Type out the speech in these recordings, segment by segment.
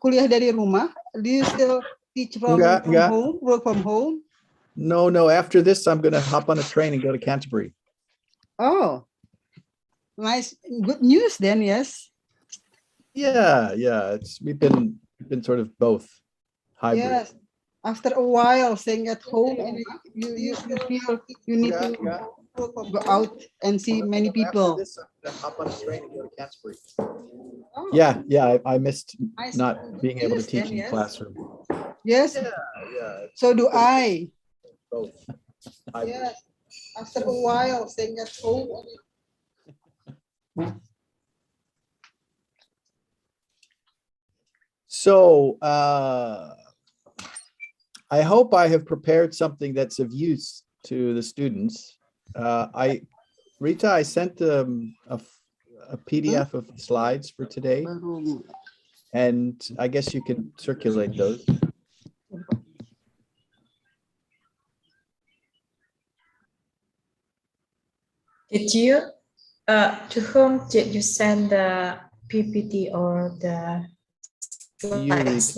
kuliah dari rumah? Do you still teach from home, work from home? No. After this, I'm going to hop on a train and go to Canterbury. Oh, nice. Good news then, yes? Yeah. We've been sort of both hybrid. Yes. After a while staying at home, and you feel you need to go out and see many people. After this, I'm going to hop on a train and go to Canterbury. Oh. Yeah. I missed not being able to teach in the classroom. Yes. Yeah. So do I. Both. Yes. After a while staying at home. So I hope I have prepared something that's of use to the students. Rita, I sent a PDF of slides for today, and I guess you can circulate those. Did you, to whom did you send the PPT or the slides?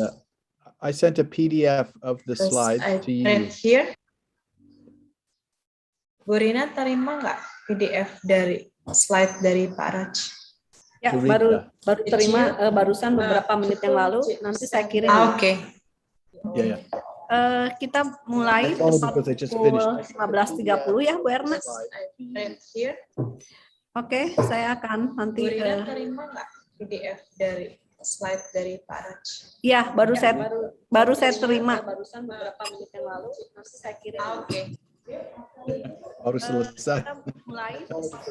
I sent a PDF of the slides to you. Here. Bu Rina terima nggak PDF dari slide dari Pak Raj? Ya, baru terima barusan beberapa menit yang lalu. Nanti saya kirim. Oke. Ya. Kita mulai tepat pukul 15.30 ya, Bu Erna. Oke, saya akan nanti. Bu Rina terima nggak PDF dari slide dari Pak Raj? Iya, baru saya terima barusan beberapa menit yang lalu. Nanti saya kirim. Oke. Baru selesai. Kita mulai pukul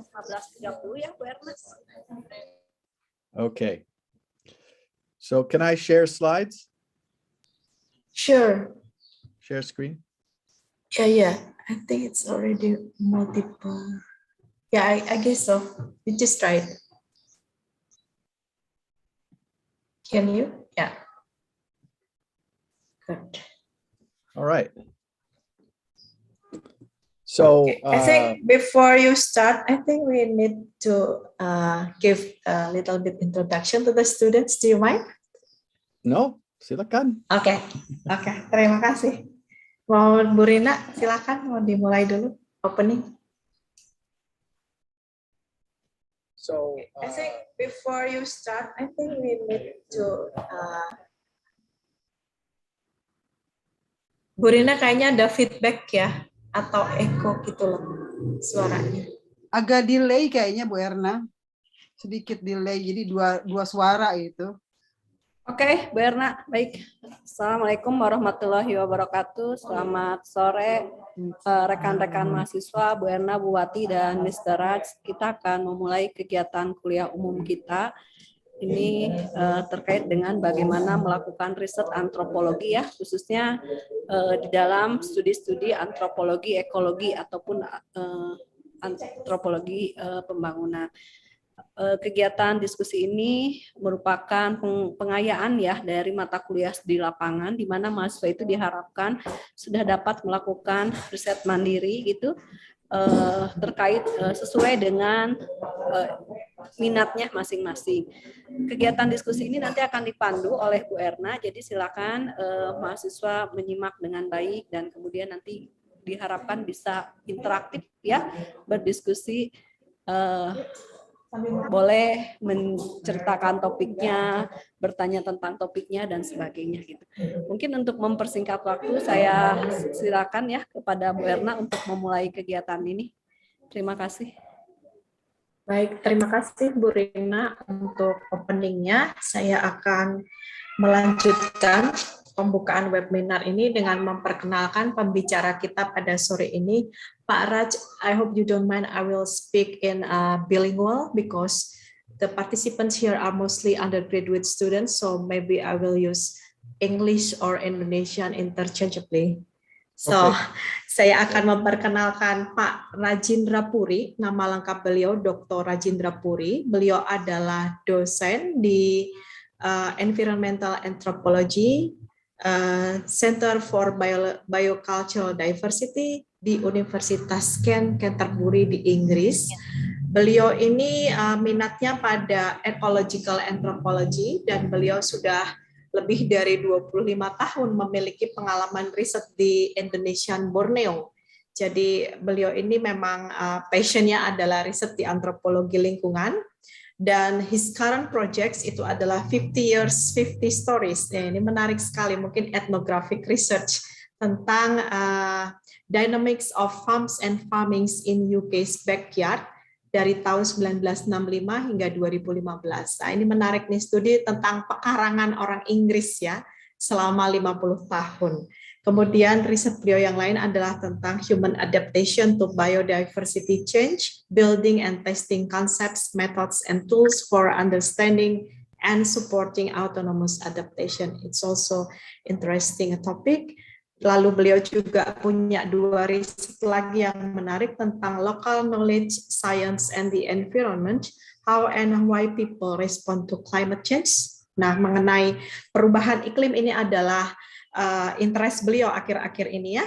15.30 ya, Bu Erna. Okay. So can I share slides? Sure. Share screen? Yeah. I think it's already multiple. Yeah, I guess so. You just try it. Can you? Yeah. Good. All right. So I think before you start, I think we need to give a little bit introduction to the students. Do you mind? No, silakan. Oke, terima kasih. Mau Bu Rina, silakan mau dimulai dulu opening. So I think before you start, I think we need to Bu Rina kayaknya ada feedback ya atau echo gitu loh suaranya. Agak delay kayaknya Bu Erna. Sedikit delay, jadi dua suara itu. Oke, Bu Erna, baik. Assalamualaikum warahmatullahi wabarakatuh. Selamat sore rekan-rekan mahasiswa, Bu Erna, Bu Wati, dan Mr. Raj. Kita akan memulai kegiatan kuliah umum kita. Ini terkait dengan bagaimana melakukan riset antropologi ya, khususnya di dalam studi-studi antropologi, ekologi, ataupun antropologi pembangunan. Kegiatan diskusi ini merupakan pengayaan ya dari mata kuliah di lapangan, di mana mahasiswa itu diharapkan sudah dapat melakukan riset mandiri gitu terkait sesuai dengan minatnya masing-masing. Kegiatan diskusi ini nanti akan dipandu oleh Bu Erna, jadi silakan mahasiswa menyimak dengan baik dan kemudian nanti diharapkan bisa interaktif ya, berdiskusi. Boleh menceritakan topiknya, bertanya tentang topiknya dan sebagainya gitu. Mungkin untuk mempersingkat waktu saya silakan ya kepada Bu Erna untuk memulai kegiatan ini. Terima kasih. Baik, terima kasih Bu Rina untuk openingnya. Saya akan melanjutkan pembukaan webinar ini dengan memperkenalkan pembicara kita pada sore ini, Pak Raj. I hope you don't mind, I will speak in bilingual because the participants here are mostly undergraduate students, so maybe I will use English or Indonesian interchangeably. So, saya akan memperkenalkan Pak Rajindra Puri. Nama lengkap beliau Dr. Rajindra Puri. Beliau adalah dosen di Environmental Anthropology, Center for Biocultural Diversity di Universitas Kent, Canterbury di Inggris. Beliau ini minatnya pada ecological anthropology dan beliau sudah lebih dari 25 tahun memiliki pengalaman riset di Indonesian Borneo. Jadi beliau ini memang passionnya adalah riset di antropologi lingkungan. Dan his current projects itu adalah 50 years, 50 stories. Ya, ini menarik sekali, mungkin ethnographic research tentang dynamics of farms and farmings in UK's backyard dari tahun 1965 hingga 2015. Nah, ini menarik nih, studi tentang pekarangan orang Inggris ya selama 50 tahun. Kemudian riset beliau yang lain adalah tentang human adaptation to biodiversity change, building and testing concepts, methods, and tools for understanding and supporting autonomous adaptation. It's also interesting topic. Lalu beliau juga punya 2 riset lagi yang menarik tentang local knowledge, science, and the environment, how and why people respond to climate change. Nah, mengenai perubahan iklim ini adalah interest beliau akhir-akhir ini ya,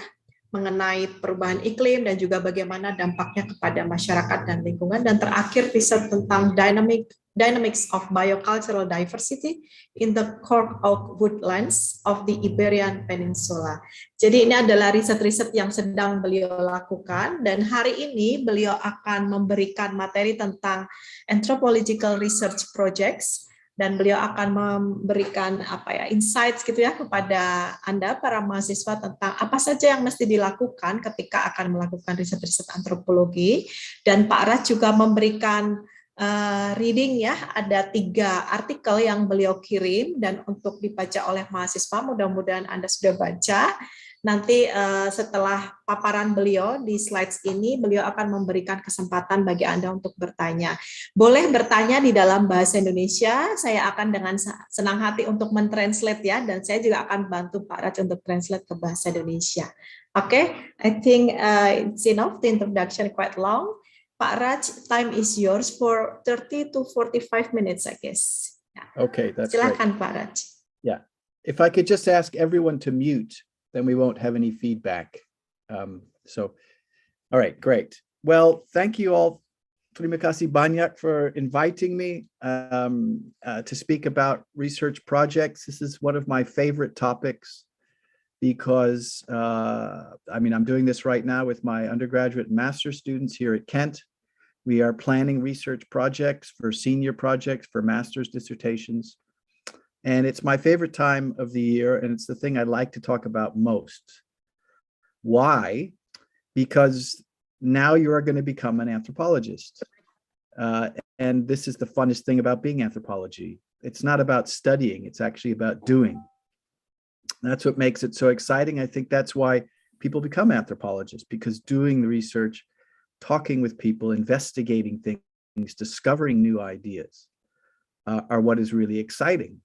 mengenai perubahan iklim dan juga bagaimana dampaknya kepada masyarakat dan lingkungan. Dan terakhir riset tentang dynamics of biocultural diversity in the cork oak woodlands of the Iberian Peninsula. Jadi ini adalah riset-riset yang sedang beliau lakukan, dan hari ini beliau akan memberikan materi tentang anthropological research projects, dan beliau akan memberikan insights gitu ya kepada Anda para mahasiswa tentang apa saja yang mesti dilakukan ketika akan melakukan riset-riset antropologi. Dan Pak Raj juga memberikan reading ya, ada 3 artikel yang beliau kirim dan untuk dibaca oleh mahasiswa. Mudah-mudahan Anda sudah baca. Nanti setelah paparan beliau di slides ini, beliau akan memberikan kesempatan bagi Anda untuk bertanya. Boleh bertanya di dalam bahasa Indonesia, saya akan dengan senang hati untuk mentranslate ya, dan saya juga akan bantu Pak Raj untuk translate ke bahasa Indonesia. Okay, I think it's enough, the introduction quite long. Pak Raj, time is yours for 30 to 45 minutes, I guess. Okay, that's Silakan, great. Pak Raj. Yeah, if I could just ask everyone to mute, then we won't have any feedback. All right, great. Well, thank you all. Terima kasih banyak for inviting me to speak about research projects. This is one of my favorite topics because, I'm doing this right now with my undergraduate and master's students here at Kent. We are planning research projects for senior projects, for master's dissertations. And it's my favorite time of the year, and it's the thing I like to talk about most. Why? Because now you are going to become an anthropologist. And this is the funnest thing about being anthropology. It's not about studying, it's actually about doing. That's what makes it so exciting. I think that's why people become anthropologists, because doing the research, talking with people, investigating things, discovering new ideas are what is really exciting.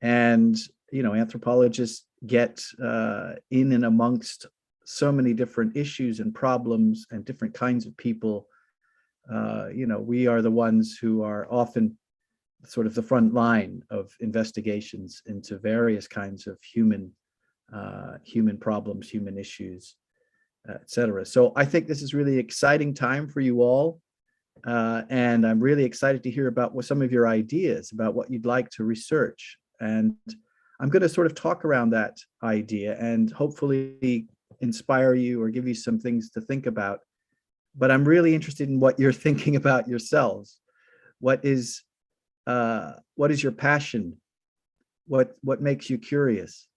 And, anthropologists get in and amongst so many different issues and problems and different kinds of people. We are the ones who are often sort of the front line of investigations into various kinds of human problems, human issues, etc. So I think this is really exciting time for you all. And I'm really excited to hear about some of your ideas about what you'd like to research. And I'm going to sort of talk around that idea and hopefully inspire you or give you some things to think about. But I'm really interested in what you're thinking about yourselves. What is your passion? What makes you curious?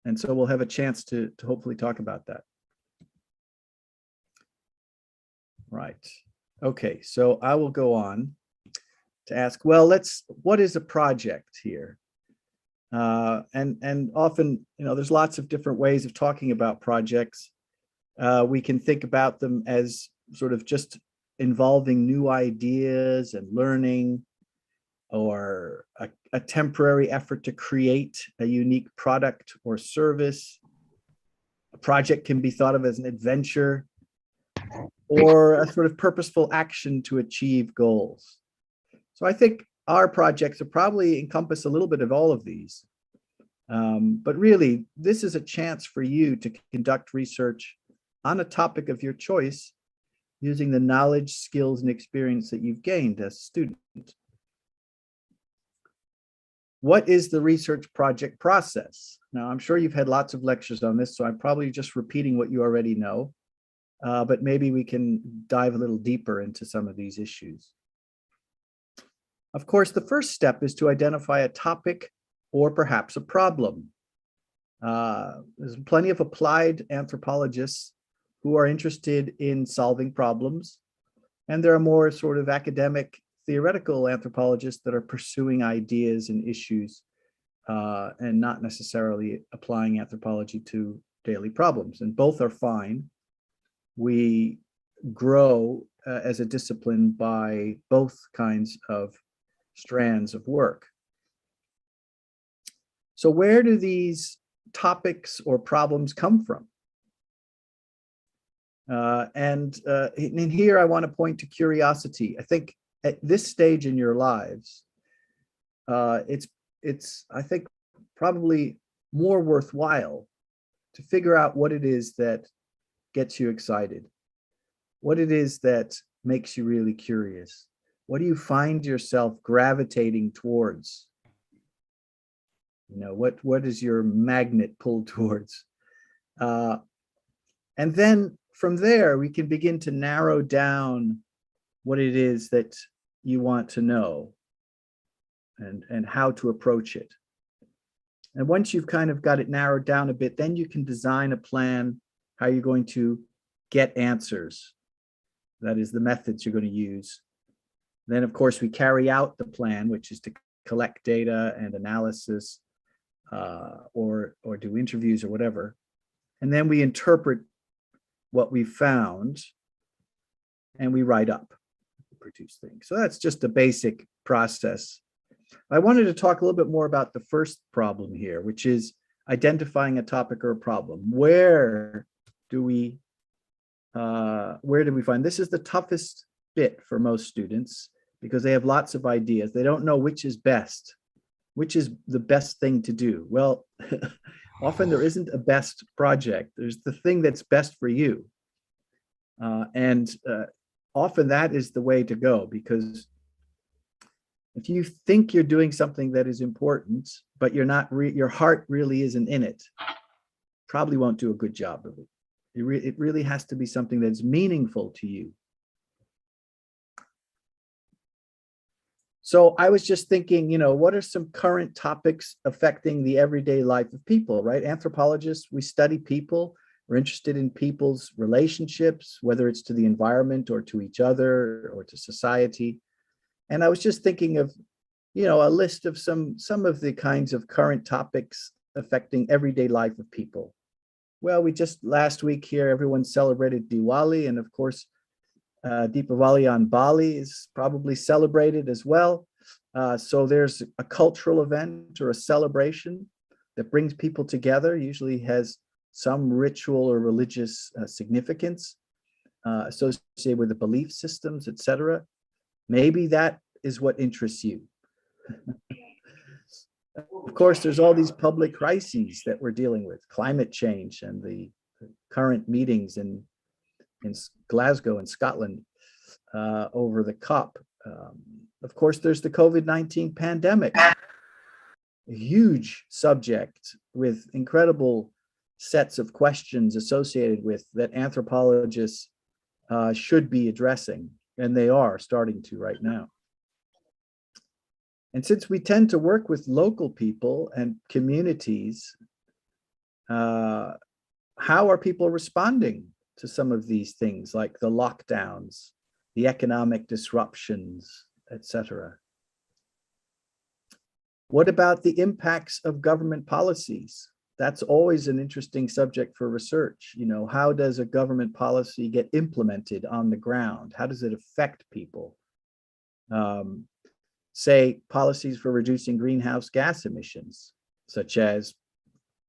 And so we'll have a chance to hopefully talk about that. Right. Okay, so I will go on to ask, well, what is a project here? And often, there's lots of different ways of talking about projects. We can think about them as sort of just involving new ideas and learning, or a temporary effort to create a unique product or service. A project can be thought of as an adventure or a sort of purposeful action to achieve goals. So I think our projects are probably encompass a little bit of all of these. But really, this is a chance for you to conduct research on a topic of your choice using the knowledge, skills, and experience that you've gained as a student. What is the research project process? Now, I'm sure you've had lots of lectures on this, so I'm probably just repeating what you already know, but maybe we can dive a little deeper into some of these issues. Of course, the first step is to identify a topic or perhaps a problem. There's plenty of applied anthropologists who are interested in solving problems, and there are more sort of academic theoretical anthropologists that are pursuing ideas and issues and not necessarily applying anthropology to daily problems, and both are fine. We grow as a discipline by both kinds of strands of work. So where do these topics or problems come from? And here I want to point to curiosity. I think at this stage in your lives, it's I think probably more worthwhile to figure out what it is that gets you excited, what it is that makes you really curious. What do you find yourself gravitating towards? You know, what is your magnet pulled towards? And then from there, we can begin to narrow down what it is that you want to know and how to approach it. And once you've kind of got it narrowed down a bit, then you can design a plan how you're going to get answers. That is the methods you're going to use. Then, of course, we carry out the plan, which is to collect data and analysis or do interviews or whatever. And then we interpret what we found and we write up, produce things. So that's just a basic process. I wanted to talk a little bit more about the first problem here, which is identifying a topic or a problem. Where do we find? This is the toughest bit for most students because they have lots of ideas. They don't know which is best, which is the best thing to do. Well, often there isn't a best project. There's the thing that's best for you. Often that is the way to go, because if you think you're doing something that is important, but you're not, your heart really isn't in it, probably won't do a good job of it. It really has to be something that's meaningful to you. So I was just thinking, you know, what are some current topics affecting the everyday life of people, right? Anthropologists, we study people. We're interested in people's relationships, whether it's to the environment or to each other or to society. And I was just thinking of, you know, a list of some of the kinds of current topics affecting everyday life of people. Well, we just last week here, everyone celebrated Diwali, and of course, Deepavali on Bali is probably celebrated as well. So there's a cultural event or a celebration that brings people together, usually has some ritual or religious significance associated with the belief systems, etc. Maybe that is what interests you. Of course, there's all these public crises that we're dealing with, climate change and the current meetings in Glasgow in Scotland over the COP. Of course, there's the COVID-19 pandemic, a huge subject with incredible sets of questions associated with that anthropologists should be addressing, and they are starting to right now. And since we tend to work with local people and communities, how are people responding to some of these things like the lockdowns, the economic disruptions, etc.? What about the impacts of government policies? That's always an interesting subject for research. You know, how does a government policy get implemented on the ground? How does it affect people? Say policies for reducing greenhouse gas emissions, such as,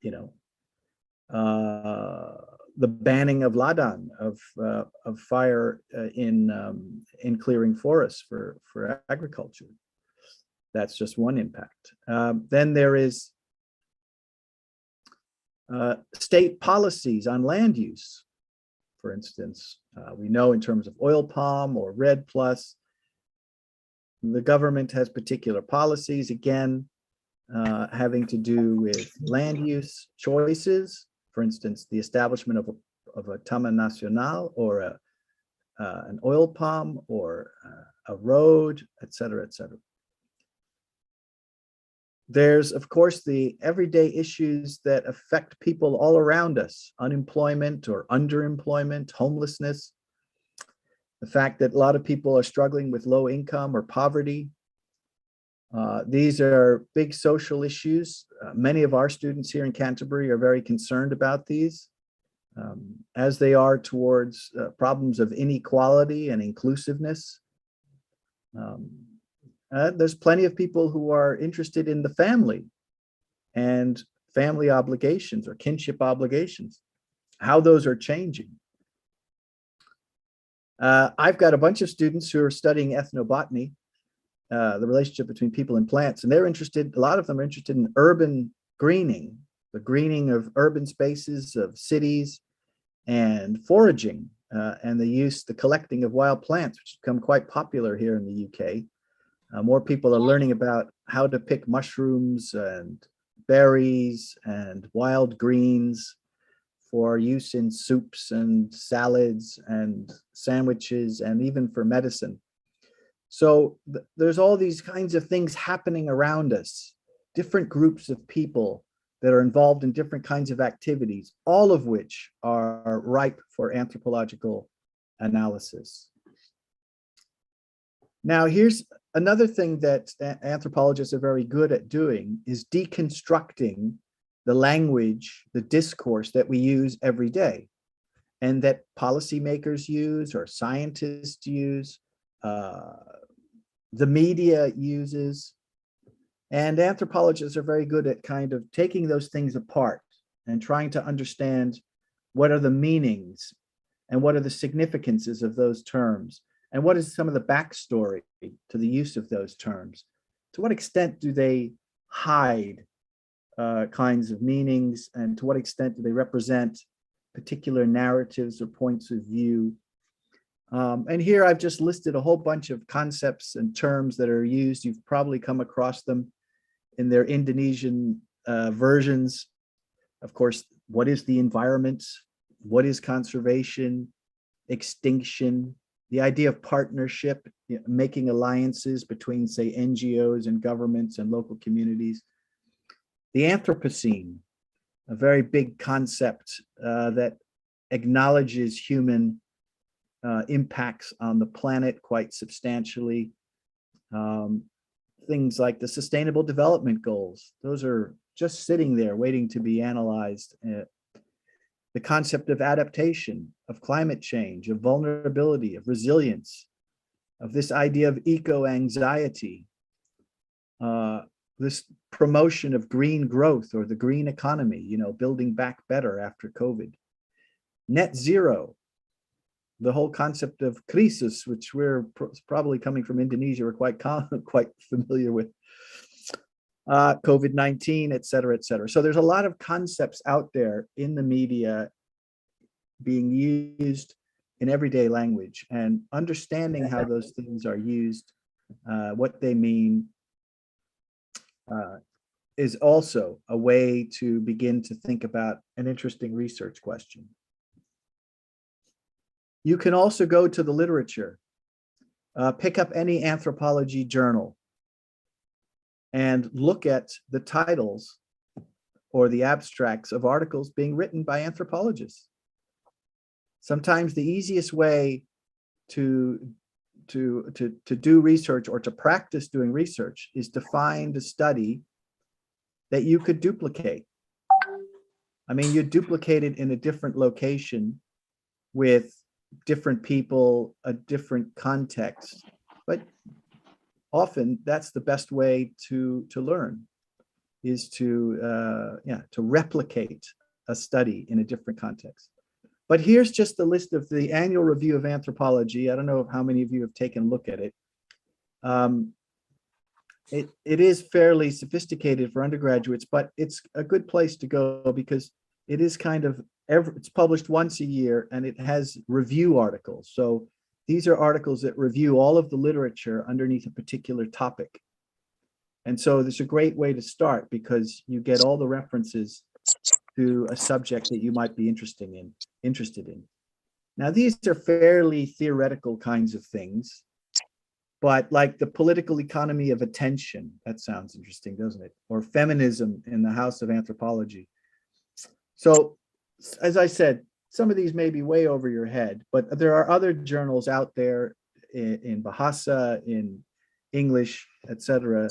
you know, the banning of ladan, of fire in clearing forests for agriculture. That's just one impact. Then there is state policies on land use, For instance, we know in terms of oil palm or red plus, the government has particular policies, again, having to do with land use choices. For instance, the establishment of a taman nacional, or an oil palm, or a road, et cetera, et cetera. There's, of course, the everyday issues that affect people all around us: unemployment or underemployment, homelessness, the fact that a lot of people are struggling with low income or poverty. These are big social issues. Many of our students here in Canterbury are very concerned about these, as they are towards problems of inequality and inclusiveness. There's plenty of people who are interested in the family and family obligations or kinship obligations, how those are changing. I've got a bunch of students who are studying ethnobotany, the relationship between people and plants, and they're interested, a lot of them are interested in urban greening, the greening of urban spaces, of cities, and foraging, and the collecting of wild plants, which has become quite popular here in the UK. More people are learning about how to pick mushrooms and berries and wild greens for use in soups and salads and sandwiches, and even for medicine. So there's all these kinds of things happening around us, different groups of people that are involved in different kinds of activities, all of which are ripe for anthropological analysis. Now, here's another thing that anthropologists are very good at doing, is deconstructing the language, the discourse that we use every day, and that policymakers use, or scientists use, the media uses. And anthropologists are very good at kind of taking those things apart and trying to understand what are the meanings and what are the significances of those terms, and what is some of the backstory to the use of those terms. To what extent do they hide kinds of meanings, and to what extent do they represent particular narratives or points of view? And here I've just listed a whole bunch of concepts and terms that are used. You've probably come across them in their Indonesian versions. Of course, what is the environment? What is conservation? Extinction? The idea of partnership, making alliances between, say, NGOs and governments and local communities. The Anthropocene, a very big concept that acknowledges human impacts on the planet quite substantially. Things like the Sustainable Development Goals, those are just sitting there waiting to be analyzed. The concept of adaptation, of climate change, of vulnerability, of resilience, of this idea of eco-anxiety, this promotion of green growth or the green economy, building back better after COVID. Net zero, the whole concept of krisis, which we're probably coming from Indonesia, we're quite familiar with, COVID-19, et cetera, et cetera. So there's a lot of concepts out there in the media being used in everyday language, and understanding how those things are used, what they mean, is also a way to begin to think about an interesting research question. You can also go to the literature, pick up any anthropology journal, and look at the titles or the abstracts of articles being written by anthropologists. Sometimes the easiest way to do research, or to practice doing research, is to find a study that you could duplicate. I mean, you duplicate it in a different location with different people, a different context, but often that's the best way to learn, is to replicate a study in a different context. But here's just a list of the annual review of anthropology. I don't know how many of you have taken a look at it. It is fairly sophisticated for undergraduates, but it's a good place to go, because it is kind of, it's published once a year, and it has review articles. So these are articles that review all of the literature underneath a particular topic. And so this is a great way to start, because you get all the references to a subject that you might be interested in. Now, these are fairly theoretical kinds of things, but like the political economy of attention, that sounds interesting, doesn't it? Or feminism in the House of Anthropology. So, as I said, some of these may be way over your head, but there are other journals out there in Bahasa, in English, etc.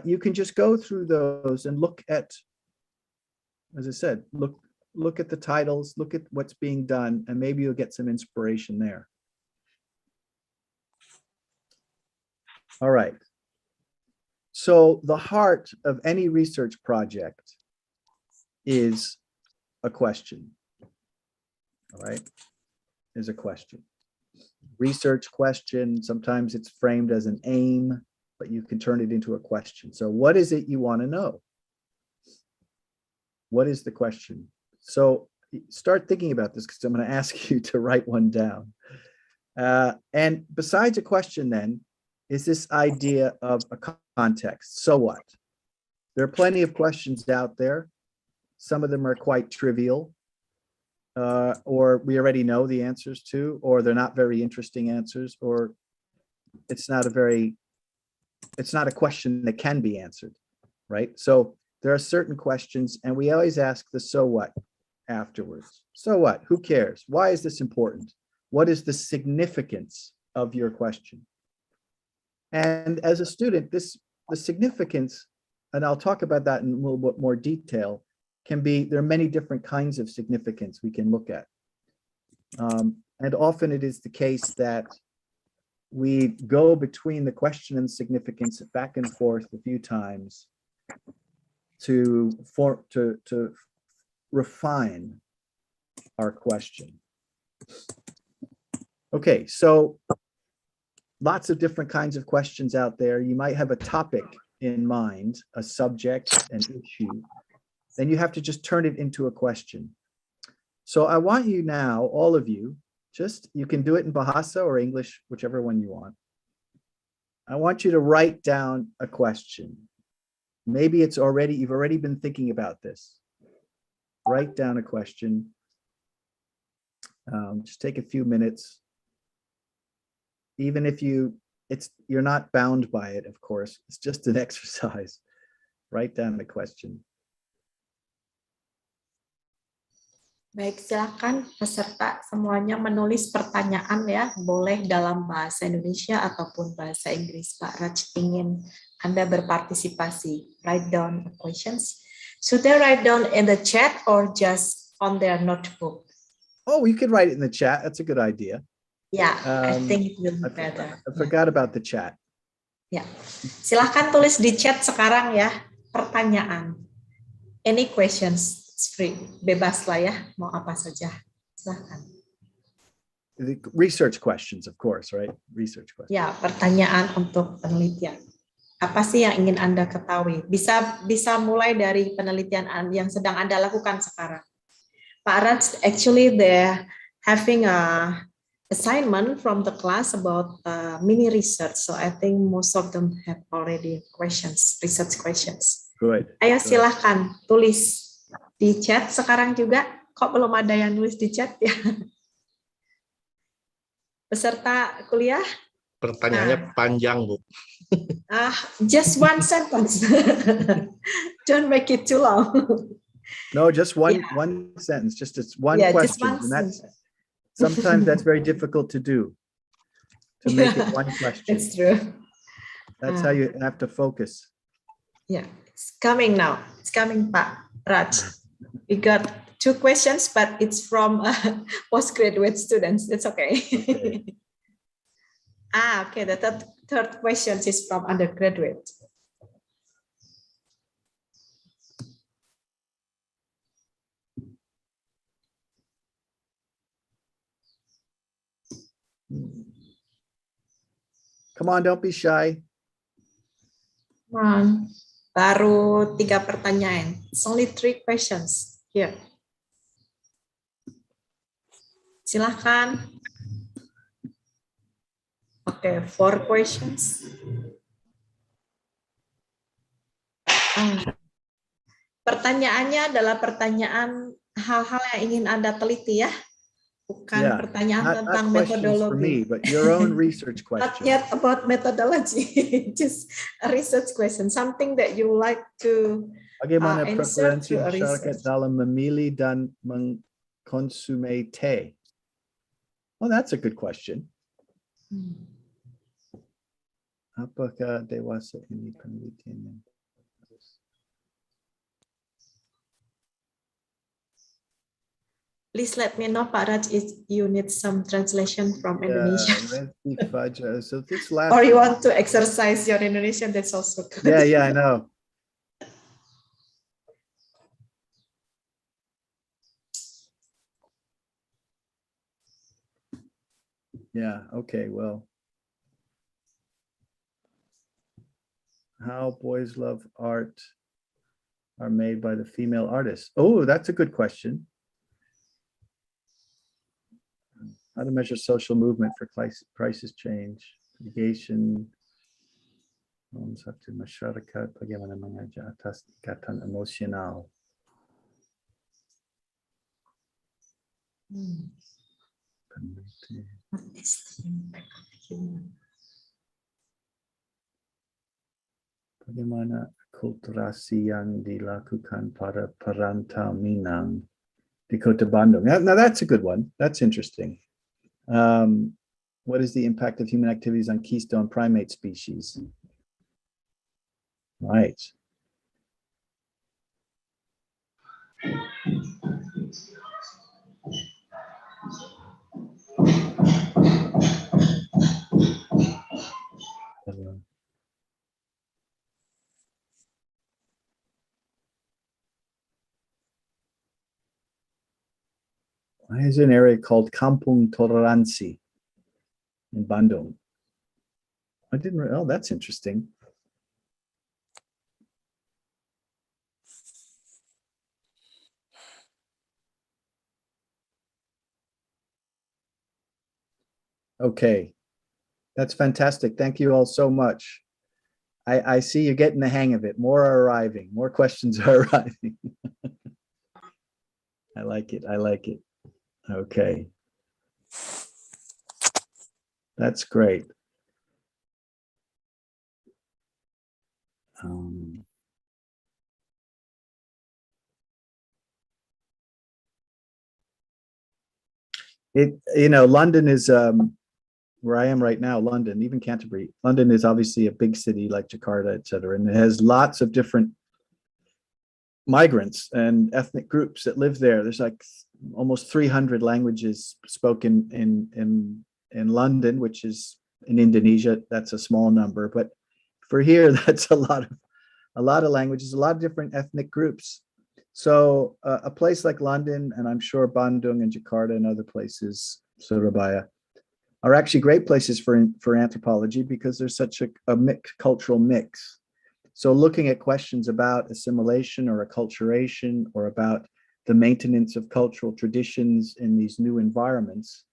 You can just go through those and look at, as I said, look at the titles, look at what's being done, and maybe you'll get some inspiration there. All right. So the heart of any research project is a question. All right, is a question. Research question, sometimes it's framed as an aim, but you can turn it into a question. So what is it you want to know? What is the question? So start thinking about this, because I'm going to ask you to write one down. And besides a question then, is this idea of a context. So what? There are plenty of questions out there. Some of them are quite trivial, or we already know the answers to, or they're not very interesting answers, or it's not a question that can be answered, right? So there are certain questions, and we always ask the so what afterwards. So what? Who cares? Why is this important? What is the significance of your question? And as a student, the significance, and I'll talk about that in a little bit more detail, can be, there are many different kinds of significance we can look at. And often it is the case that we go between the question and significance back and forth a few times to refine our question. Okay, so lots of different kinds of questions out there. You might have a topic in mind, a subject, an issue. Then you have to just turn it into a question. So I want you now, all of you, you can do it in Bahasa or English, whichever one you want. I want you to write down a question. Maybe you've already been thinking about this. Write down a question. Just take a few minutes. Even if you're not bound by it, of course, it's just an exercise. Write down the question. Baik, silakan peserta semuanya menulis pertanyaan ya, boleh dalam bahasa Indonesia ataupun bahasa Inggris. Pak Raj ingin Anda berpartisipasi. Write down the questions. Should they write down in the chat or just on their notebook? Oh, you could write it in the chat. That's a good idea. Yeah, I think it will be better. I forgot about the chat. Ya, silahkan tulis di chat sekarang ya, pertanyaan. Any questions? It's free, bebas lah ya, mau apa saja. Silahkan. The research questions, of course, right? Research questions. Ya, pertanyaan untuk penelitian. Apa sih yang ingin Anda ketahui? Bisa mulai dari penelitian yang sedang Anda lakukan sekarang. Pak Raj, actually they're having a assignment from the class about mini research. So I think most of them have already questions, research questions. Good. Ayo silahkan tulis di chat sekarang juga. Kok belum ada yang nulis di chat ya? Peserta kuliah? Pertanyaannya panjang, Bu. Just one sentence. Don't make it too long. No, just one sentence. Just one question. Just one and sentence. sometimes that's very difficult to do. To make it one question. It's true. That's how you have to focus. Yeah, it's coming now. It's coming, Pak Raj. We got 2 questions, but it's from postgraduate students. It's okay. Okay. The third question is from undergraduate. Come on, don't be shy. Come on. Baru 3 pertanyaan. It's only 3 questions here. Silahkan. Oke, 4 questions. Pertanyaannya adalah pertanyaan hal-hal yang ingin Anda teliti ya. Bukan Yeah, pertanyaan not tentang questions for metodologi. me, but your own research Not question. yet about methodology, just a research question, something that you like to Bagaimana answer preferensi through a masyarakat research. dalam memilih dan mengkonsumsi teh? Oh, that's a good question. Apakah dewasa ini penelitian? Please let me know, Pak Raj, if you need some translation from Indonesia. So this last Or you want to exercise your Indonesian, that's also good. Yeah, I know. Yeah, okay, well. How boys love art are made by the female artists. Oh, that's a good question. How to measure social movement for crisis change, mitigation, satu masyarakat, bagaimana mengajar atas ikatan emosional. What is the impact of human? Bagaimana akulturasi yang dilakukan pada perantau Minang di Kota Bandung? Now that's a good one. That's interesting. What is the impact of human activities on keystone primate species? Right. There's an area called Kampung Toleransi in Bandung. I didn't. Oh, that's interesting. Okay, that's fantastic. Thank you all so much. I see you're getting the hang of it. More are arriving. More questions are arriving. I like it. I like it. Okay. That's great. London is where I am right now, London, even Canterbury. London is obviously a big city like Jakarta, et cetera, and it has lots of different migrants and ethnic groups that live there. There's like almost 300 languages spoken in London, which is in Indonesia. That's a small number, but for here, that's a lot of languages, a lot of different ethnic groups. So a place like London, and I'm sure Bandung and Jakarta and other places, Surabaya, are actually great places for anthropology because there's such a cultural mix. So looking at questions about assimilation or acculturation or about the maintenance of cultural traditions in these new environments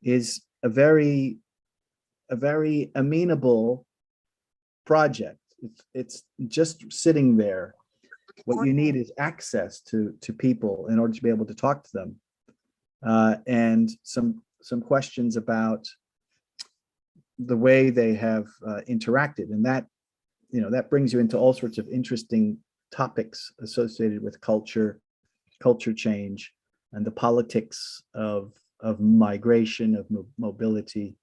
is a very amenable project. It's just sitting there. What you need is access to people in order to be able to talk to them, and some questions about the way they have interacted, and that brings you into all sorts of interesting topics associated with culture change, and the politics of migration, of mobility.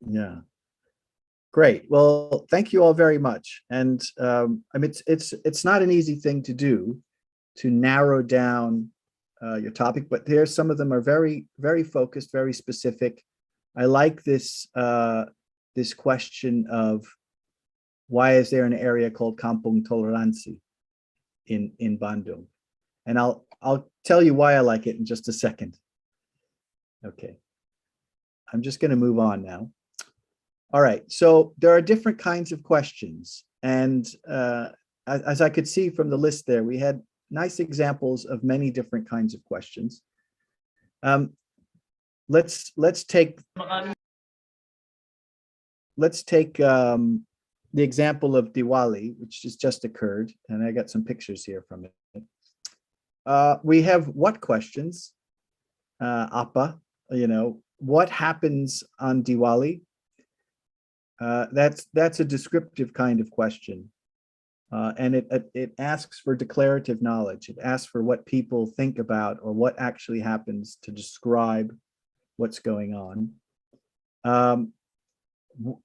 Yeah. Great. Well, thank you all very much. And I mean, it's not an easy thing to do, to narrow down your topic, but there's some of them are very, very focused, very specific. I like this this question of why is there an area called Kampung Toleransi in Bandung? And I'll tell you why I like it in just a second. Okay. I'm just going to move on now. All right, so there are different kinds of questions, and as I could see from the list there, we had nice examples of many different kinds of questions. Let's take the example of Diwali, which has just occurred, and I got some pictures here from it. We have what questions? Apa, what happens on Diwali? That's a descriptive kind of question. And it asks for declarative knowledge. It asks for what people think about or what actually happens to describe what's going on.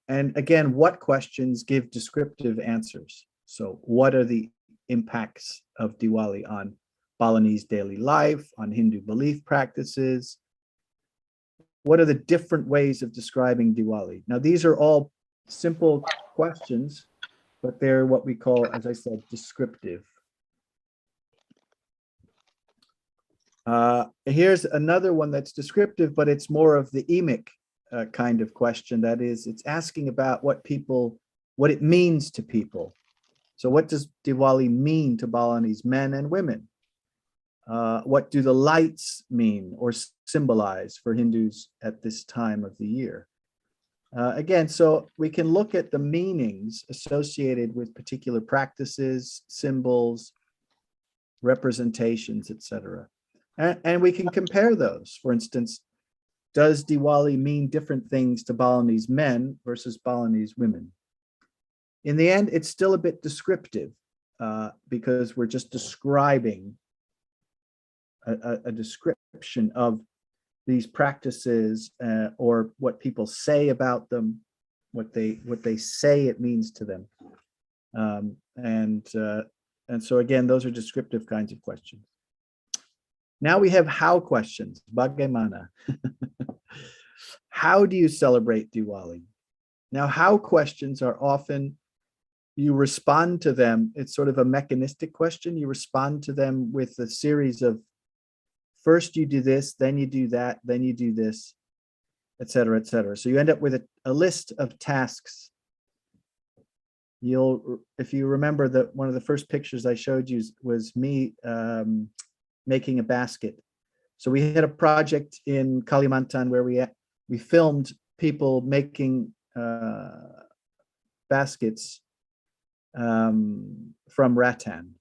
And again, what questions give descriptive answers? So what are the impacts of Diwali on Balinese daily life, on Hindu belief practices? What are the different ways of describing Diwali? Now, these are all simple questions, but they're what we call, as I said, descriptive. Here's another one that's descriptive, but it's more of the emic kind of question. That is, it's asking about what it means to people. So what does Diwali mean to Balinese men and women? What do the lights mean or symbolize for Hindus at this time of the year? Again, so we can look at the meanings associated with particular practices, symbols, representations, etc. And we can compare those. For instance, does Diwali mean different things to Balinese men versus Balinese women? In the end, it's still a bit descriptive because we're just describing a description of these practices or what people say about them, what they say it means to them. And so again, those are descriptive kinds of questions. Now we have how questions. Bagaimana? How do you celebrate Diwali? Now, how questions are often, you respond to them. It's sort of a mechanistic question. You respond to them with a series of, first you do this, then you do that, then you do this, et cetera, et cetera. So you end up with a list of tasks. If you remember that one of the first pictures I showed you was me making a basket. So we had a project in Kalimantan where we filmed people making baskets from rattan.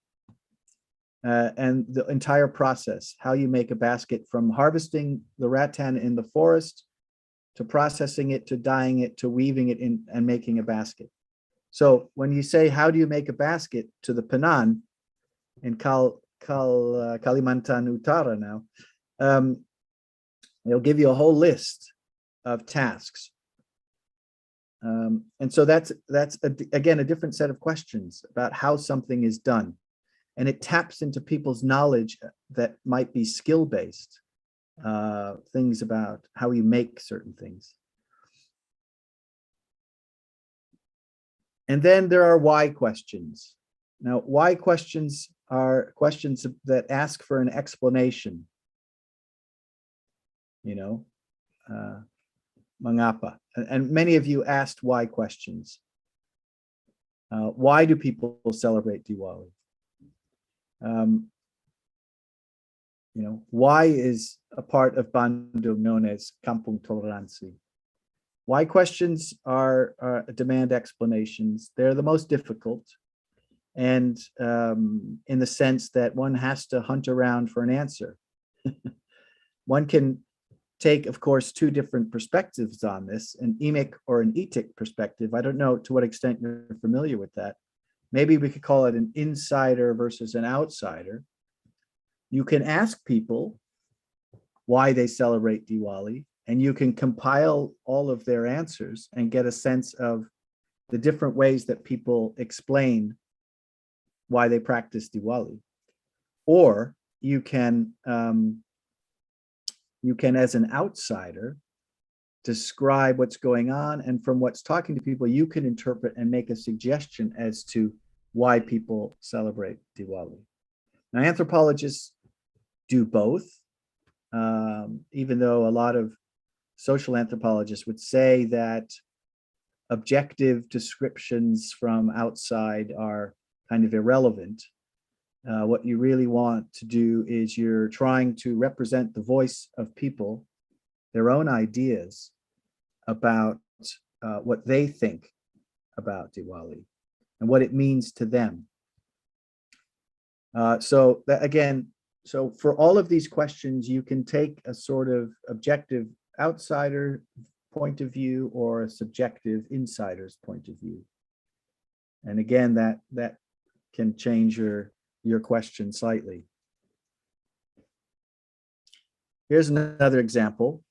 And the entire process, how you make a basket from harvesting the rattan in the forest, to processing it, to dyeing it, to weaving it in and making a basket. So when you say, how do you make a basket to the Penan in Kalimantan Utara now, they'll give you a whole list of tasks. And so that's again, a different set of questions about how something is done. And it taps into people's knowledge that might be skill-based, things about how you make certain things. And then there are why questions. Now, why questions are questions that ask for an explanation. Mengapa? And many of you asked why questions. Why do people celebrate Diwali? Why is a part of Bandung known as Kampung Toleransi? Why questions are demand explanations. They're the most difficult, and in the sense that one has to hunt around for an answer. One can take, of course, two different perspectives on this, an emic or an etic perspective. I don't know to what extent you're familiar with that. Maybe we could call it an insider versus an outsider. You can ask people why they celebrate Diwali, and you can compile all of their answers and get a sense of the different ways that people explain why they practice Diwali. Or you can, as an outsider, describe what's going on, and from what's talking to people, you can interpret and make a suggestion as to why people celebrate Diwali. Now, anthropologists do both, even though a lot of social anthropologists would say that objective descriptions from outside are kind of irrelevant. What you really want to do is you're trying to represent the voice of people, their own ideas about what they think about Diwali and what it means to them. So that, again, so for all of these questions, you can take a sort of objective outsider point of view or a subjective insider's point of view. And again, that can change your question slightly. Here's another example.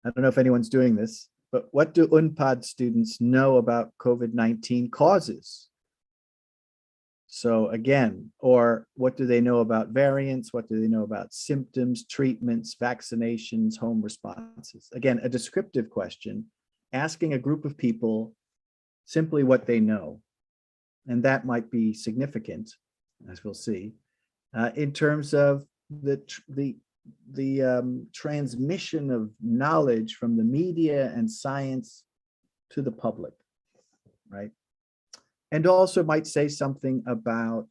I don't know if anyone's doing this, but what do UNPAD students know about COVID-19 causes? So again, or what do they know about variants? What do they know about symptoms, treatments, vaccinations, home responses? Again, a descriptive question, asking a group of people simply what they know. And that might be significant, as we'll see, in terms of the transmission of knowledge from the media and science to the public, right? And also might say something about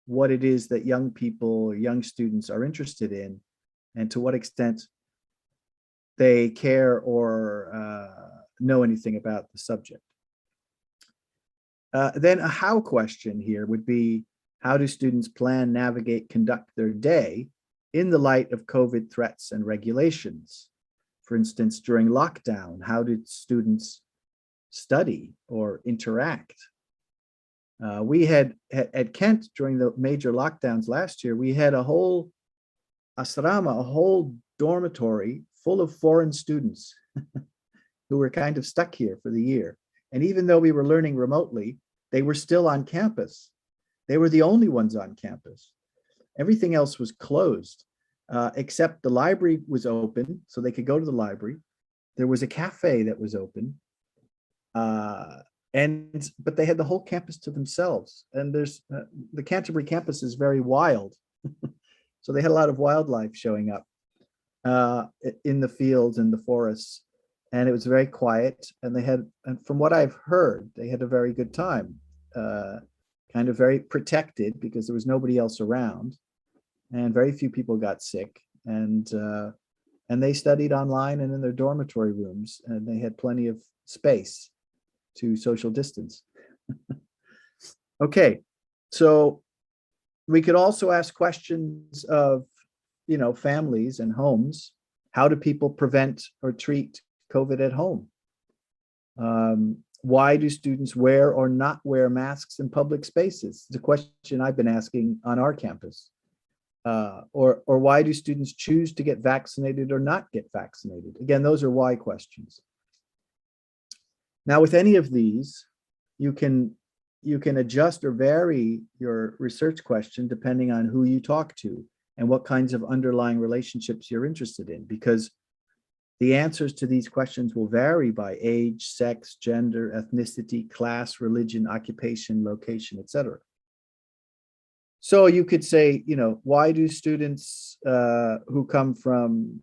what it is that young people, young students are interested in, and to what extent they care or know anything about the subject. Then a how question here would be, how do students plan, navigate, conduct their day in the light of COVID threats and regulations? For instance, during lockdown, how did students study or interact? We had at Kent during the major lockdowns last year, we had a whole asrama, a whole dormitory full of foreign students who were kind of stuck here for the year. And even though we were learning remotely, they were still on campus. They were the only ones on campus. Everything else was closed, except the library was open, so they could go to the library. There was a cafe that was open. But they had the whole campus to themselves. And there's the Canterbury campus is very wild. So they had a lot of wildlife showing up in the fields and the forests. And it was very quiet. And they had, and from what I've heard, they had a very good time, kind of very protected because there was nobody else around. And very few people got sick. And they studied online and in their dormitory rooms. And they had plenty of space to social distance. Okay, so we could also ask questions of, families and homes. How do people prevent or treat COVID at home? Why do students wear or not wear masks in public spaces? It's a question I've been asking on our campus. Or why do students choose to get vaccinated or not get vaccinated? Again, those are why questions. Now, with any of these, you can adjust or vary your research question depending on who you talk to and what kinds of underlying relationships you're interested in, because the answers to these questions will vary by age, sex, gender, ethnicity, class, religion, occupation, location, etc. So you could say, why do students who come from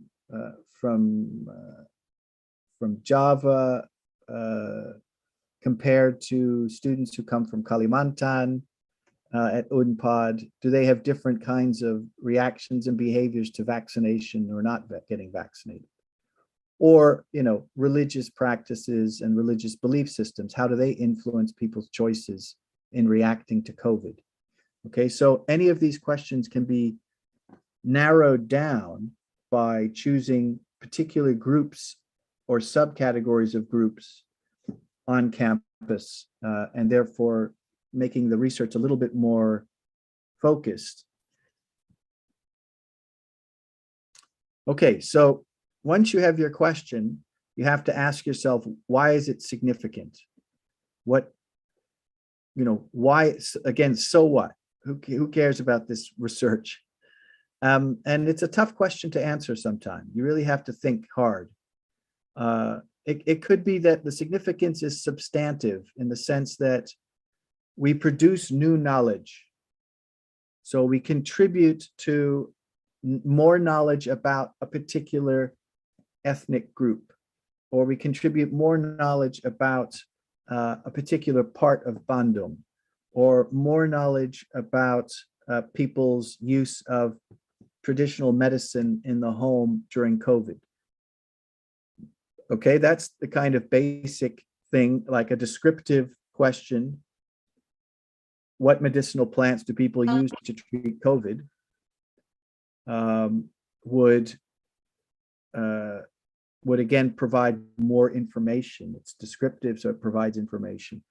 Java compared to students who come from Kalimantan at UNPAD, do they have different kinds of reactions and behaviors to vaccination or not getting vaccinated? Or, religious practices and religious belief systems, how do they influence people's choices in reacting to COVID? Okay, so any of these questions can be narrowed down by choosing particular groups or subcategories of groups on campus, and therefore making the research a little bit more focused. Okay, so once you have your question, you have to ask yourself, why is it significant? What, why, again, so what? Who cares about this research? And it's a tough question to answer sometimes. You really have to think hard. It could be that the significance is substantive in the sense that we produce new knowledge. So we contribute to more knowledge about a particular ethnic group, or we contribute more knowledge about a particular part of Bandung, or more knowledge about people's use of traditional medicine in the home during COVID. Okay, that's the kind of basic thing, like a descriptive question. What medicinal plants do people use to treat COVID? Would again provide more information. It's descriptive, so it provides information.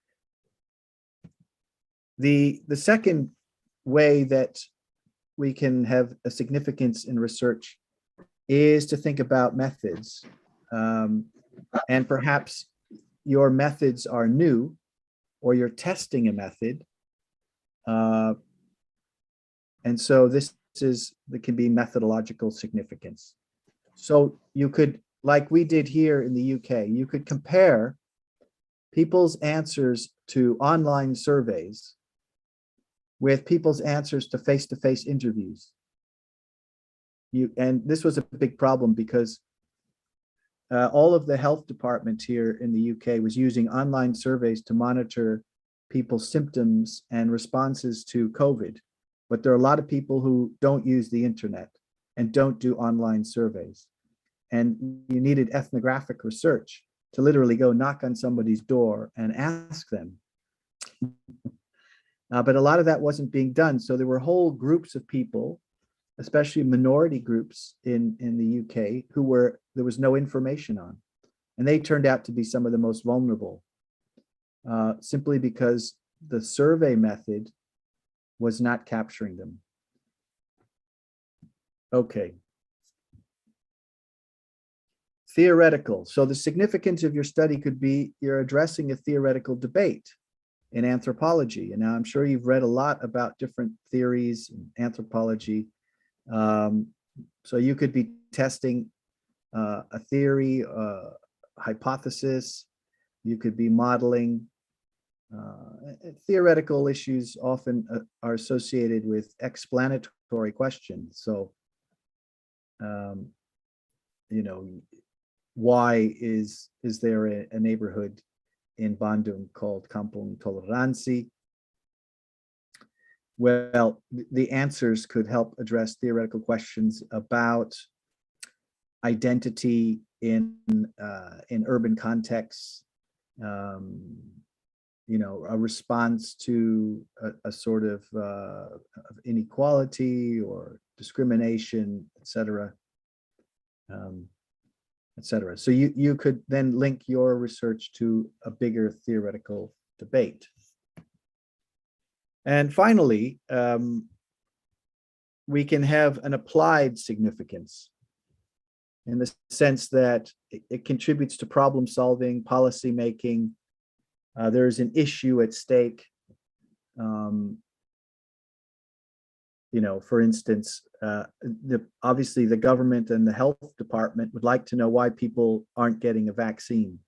The second way that we can have a significance in research is to think about methods. And perhaps your methods are new, or you're testing a method. And so there can be methodological significance. So you could, like we did here in the UK, you could compare people's answers to online surveys with people's answers to face-to-face interviews. And this was a big problem because all of the health department here in the UK was using online surveys to monitor people's symptoms and responses to COVID. But there are a lot of people who don't use the internet and don't do online surveys. And you needed ethnographic research to literally go knock on somebody's door and ask them. But a lot of that wasn't being done. So there were whole groups of people, especially minority groups in the UK, there was no information on. And they turned out to be some of the most vulnerable, simply because the survey method was not capturing them. Okay. Theoretical. So the significance of your study could be you're addressing a theoretical debate in anthropology. And now I'm sure you've read a lot about different theories in anthropology. So you could be testing a theory, hypothesis. You could be modeling. Theoretical issues often are associated with explanatory questions. So, why is there a neighborhood in Bandung called Kampung Toleransi? Well, the answers could help address theoretical questions about identity in urban contexts, a response to a sort of inequality or discrimination, etc. etc. So you could then link your research to a bigger theoretical debate. And finally, we can have an applied significance in the sense that it contributes to problem solving, policy making. There's an issue at stake. For instance, obviously the government and the health department would like to know why people aren't getting a vaccine.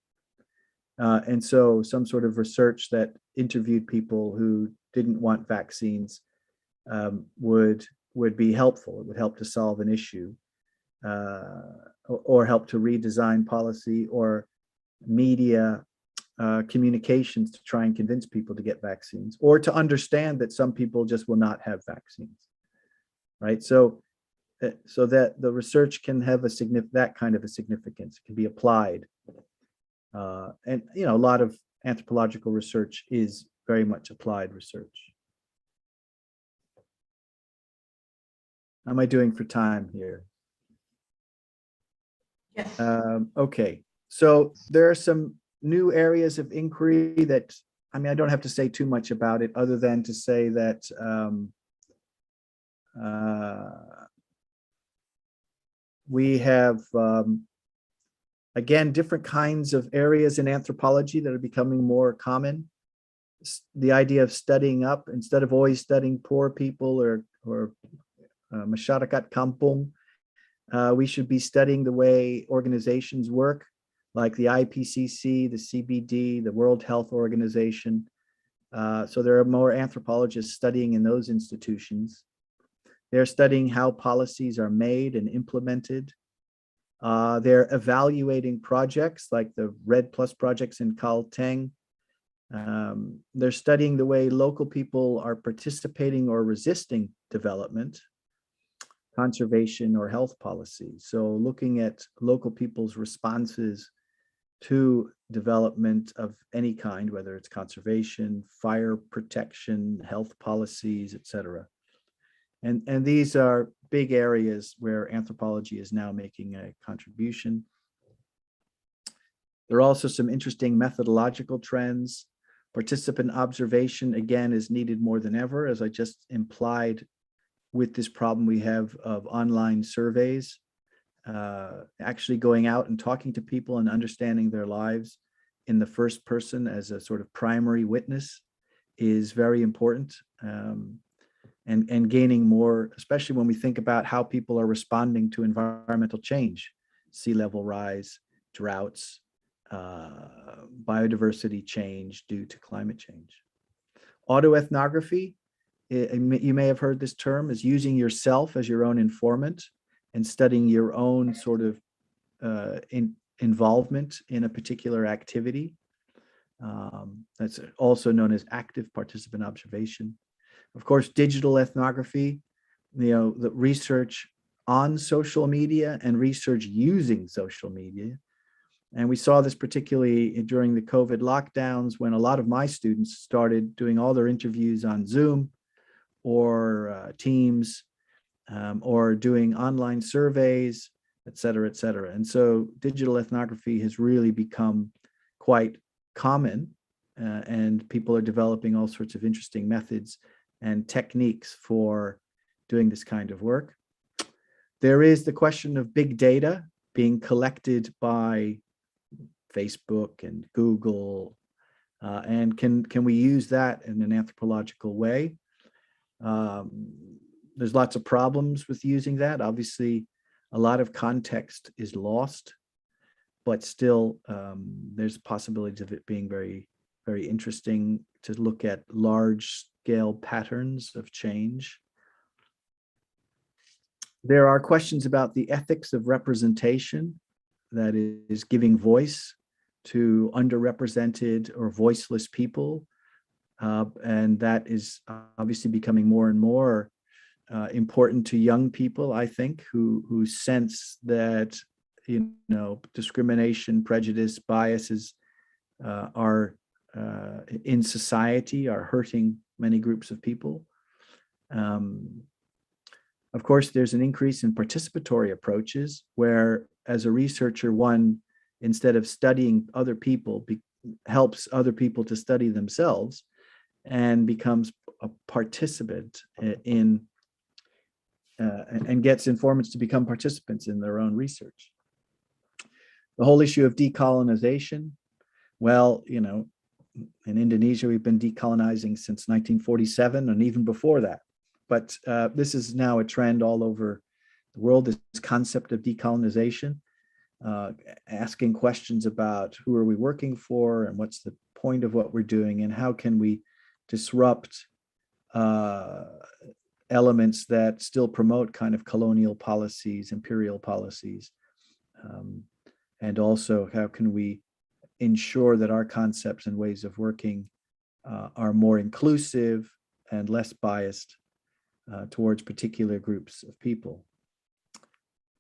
And so some sort of research that interviewed people who didn't want vaccines would be helpful. It would help to solve an issue, or help to redesign policy or media communications to try and convince people to get vaccines, or to understand that some people just will not have vaccines, right? So that the research can have that kind of a significance. It can be applied, and a lot of anthropological research is very much applied research. How am I doing for time here? Yes. Okay, so there are some new areas of inquiry that, I don't have to say too much about it other than to say that we have, again, different kinds of areas in anthropology that are becoming more common. The idea of studying up, instead of always studying poor people or masyarakat kampung, we should be studying the way organizations work, like the IPCC, the CBD, the World Health Organization. So there are more anthropologists studying in those institutions. They're studying how policies are made and implemented. They're evaluating projects like the Red Plus projects in Kalteng. They're studying the way local people are participating or resisting development, conservation, or health policy. So looking at local people's responses to development of any kind, whether it's conservation, fire protection, health policies, etc. And these are big areas where anthropology is now making a contribution. There are also some interesting methodological trends. Participant observation, again, is needed more than ever, as I just implied with this problem we have of online surveys. Actually going out and talking to people and understanding their lives in the first person as a sort of primary witness is very important. And gaining more, especially when we think about how people are responding to environmental change, sea level rise, droughts, biodiversity change due to climate change. Autoethnography, you may have heard this term, is using yourself as your own informant and studying your own sort of involvement in a particular activity. That's also known as active participant observation. Of course, digital ethnography, the research on social media and research using social media. And we saw this particularly during the COVID lockdowns when a lot of my students started doing all their interviews on Zoom or Teams or doing online surveys, et cetera, et cetera. And so digital ethnography has really become quite common and people are developing all sorts of interesting methods and techniques for doing this kind of work. There is the question of big data being collected by Facebook and Google, and can we use that in an anthropological way? There's lots of problems with using that. Obviously, a lot of context is lost, but still there's possibilities of it being very, very interesting to look at large-scale patterns of change. There are questions about the ethics of representation, that is giving voice to underrepresented or voiceless people. And that is obviously becoming more and more important to young people, I think, who sense that, discrimination, prejudice, biases are in society, are hurting many groups of people. Of course, there's an increase in participatory approaches where, as a researcher, one, instead of studying other people, helps other people to study themselves and becomes a participant in and gets informants to become participants in their own research. The whole issue of decolonization. Well, in Indonesia, we've been decolonizing since 1947 and even before that. But this is now a trend all over the world, this concept of decolonization, asking questions about who are we working for and what's the point of what we're doing and how can we disrupt elements that still promote kind of colonial policies, imperial policies, and also how can we ensure that our concepts and ways of working are more inclusive and less biased towards particular groups of people.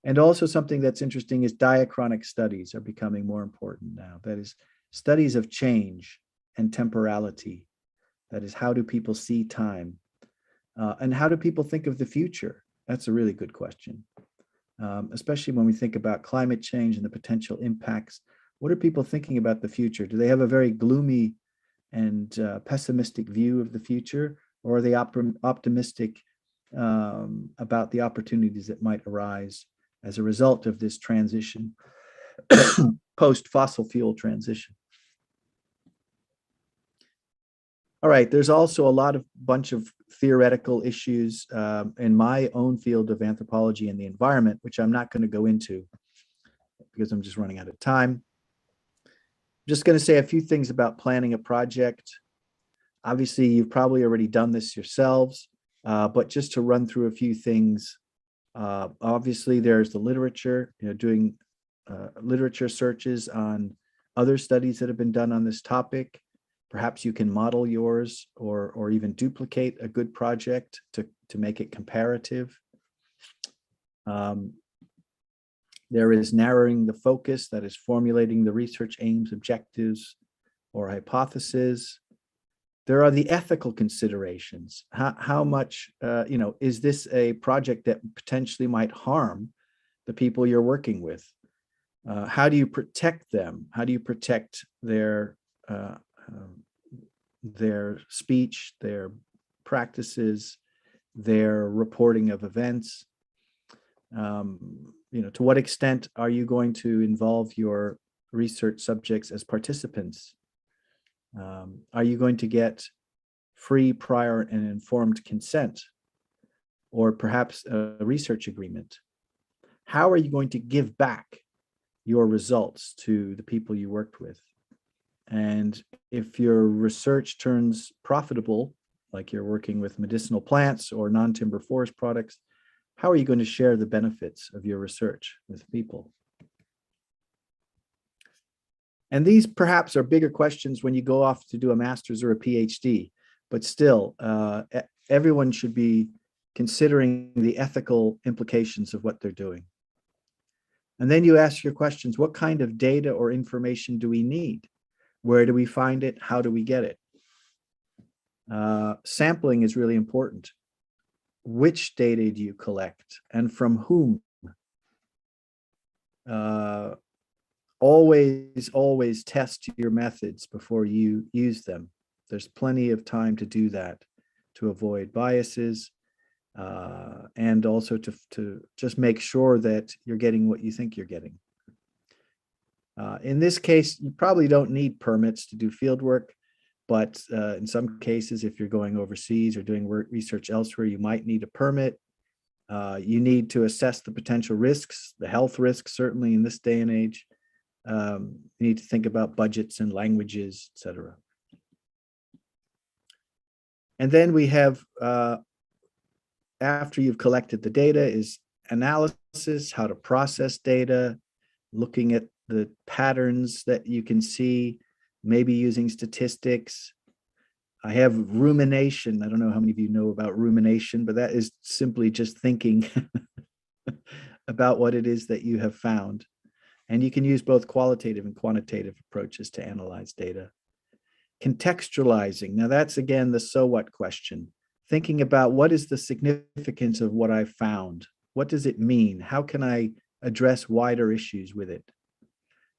And also something that's interesting is diachronic studies are becoming more important now. That is, studies of change and temporality. That is, how do people see time? And how do people think of the future? That's a really good question, especially when we think about climate change and the potential impacts. What are people thinking about the future? Do they have a very gloomy and pessimistic view of the future, or are they optimistic about the opportunities that might arise as a result of this transition, post-fossil fuel transition? All right, there's also a bunch of theoretical issues in my own field of anthropology and the environment, which I'm not going to go into because I'm just running out of time. I'm just going to say a few things about planning a project. Obviously, you've probably already done this yourselves, but just to run through a few things. Obviously, there's the literature, doing literature searches on other studies that have been done on this topic. Perhaps you can model yours or even duplicate a good project to make it comparative. There is narrowing the focus, that is formulating the research aims, objectives, or hypotheses. There are the ethical considerations. How much, is this a project that potentially might harm the people you're working with? How do you protect them? How do you protect their speech, their practices, their reporting of events? To what extent are you going to involve your research subjects as participants? Are you going to get free, prior, and informed consent, or perhaps a research agreement? How are you going to give back your results to the people you worked with? And if your research turns profitable, like you're working with medicinal plants or non-timber forest products, how are you going to share the benefits of your research with people? And these perhaps are bigger questions when you go off to do a master's or a PhD, but still, everyone should be considering the ethical implications of what they're doing. And then you ask your questions: what kind of data or information do we need? Where do we find it? How do we get it? Sampling is really important. Which data do you collect and from whom? Always test your methods before you use them. There's plenty of time to do that, to avoid biases, and also to just make sure that you're getting what you think you're getting. In this case, you probably don't need permits to do field work, but in some cases, if you're going overseas or doing research elsewhere, you might need a permit. You need to assess the potential risks, the health risks, certainly in this day and age. You need to think about budgets and languages, etc. And then we have, after you've collected the data, is analysis, how to process data, looking at the patterns that you can see, maybe using statistics. I have rumination. I don't know how many of you know about rumination, but that is simply just thinking about what it is that you have found. And you can use both qualitative and quantitative approaches to analyze data. Contextualizing. Now that's again the so what question. Thinking about what is the significance of what I found? What does it mean? How can I address wider issues with it?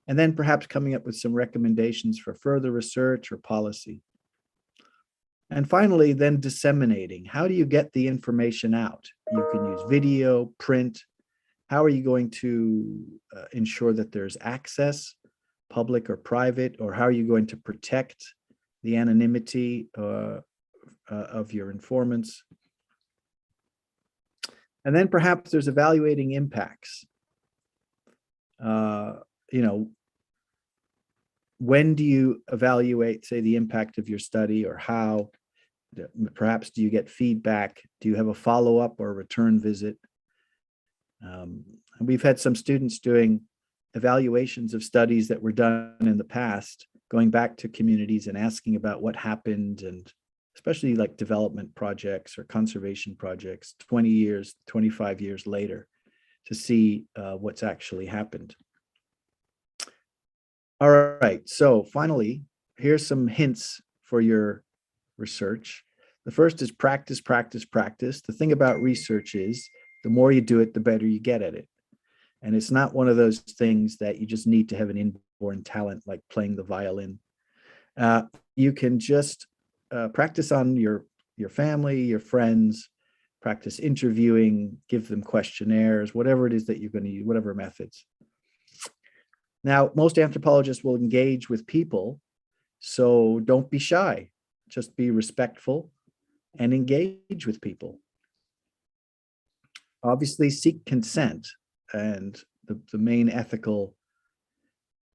And then perhaps coming up with some recommendations for further research or policy. And finally, then disseminating. How do you get the information out? You can use video, print. How are you going to ensure that there's access, public or private, or how are you going to protect the anonymity of your informants? And then perhaps there's evaluating impacts. When do you evaluate, say, the impact of your study, or how? Perhaps do you get feedback? Do you have a follow-up or return visit? We've had some students doing evaluations of studies that were done in the past, going back to communities and asking about what happened, and especially like development projects or conservation projects 20 years, 25 years later, to see what's actually happened. All right, so finally, here's some hints for your research. The first is practice, practice, practice. The thing about research is the more you do it, the better you get at it. And it's not one of those things that you just need to have an inborn talent like playing the violin. You can just practice on your family, your friends, practice interviewing, give them questionnaires, whatever it is that you're going to use, whatever methods. Now, most anthropologists will engage with people, so don't be shy. Just be respectful and engage with people. Obviously, seek consent, and the main ethical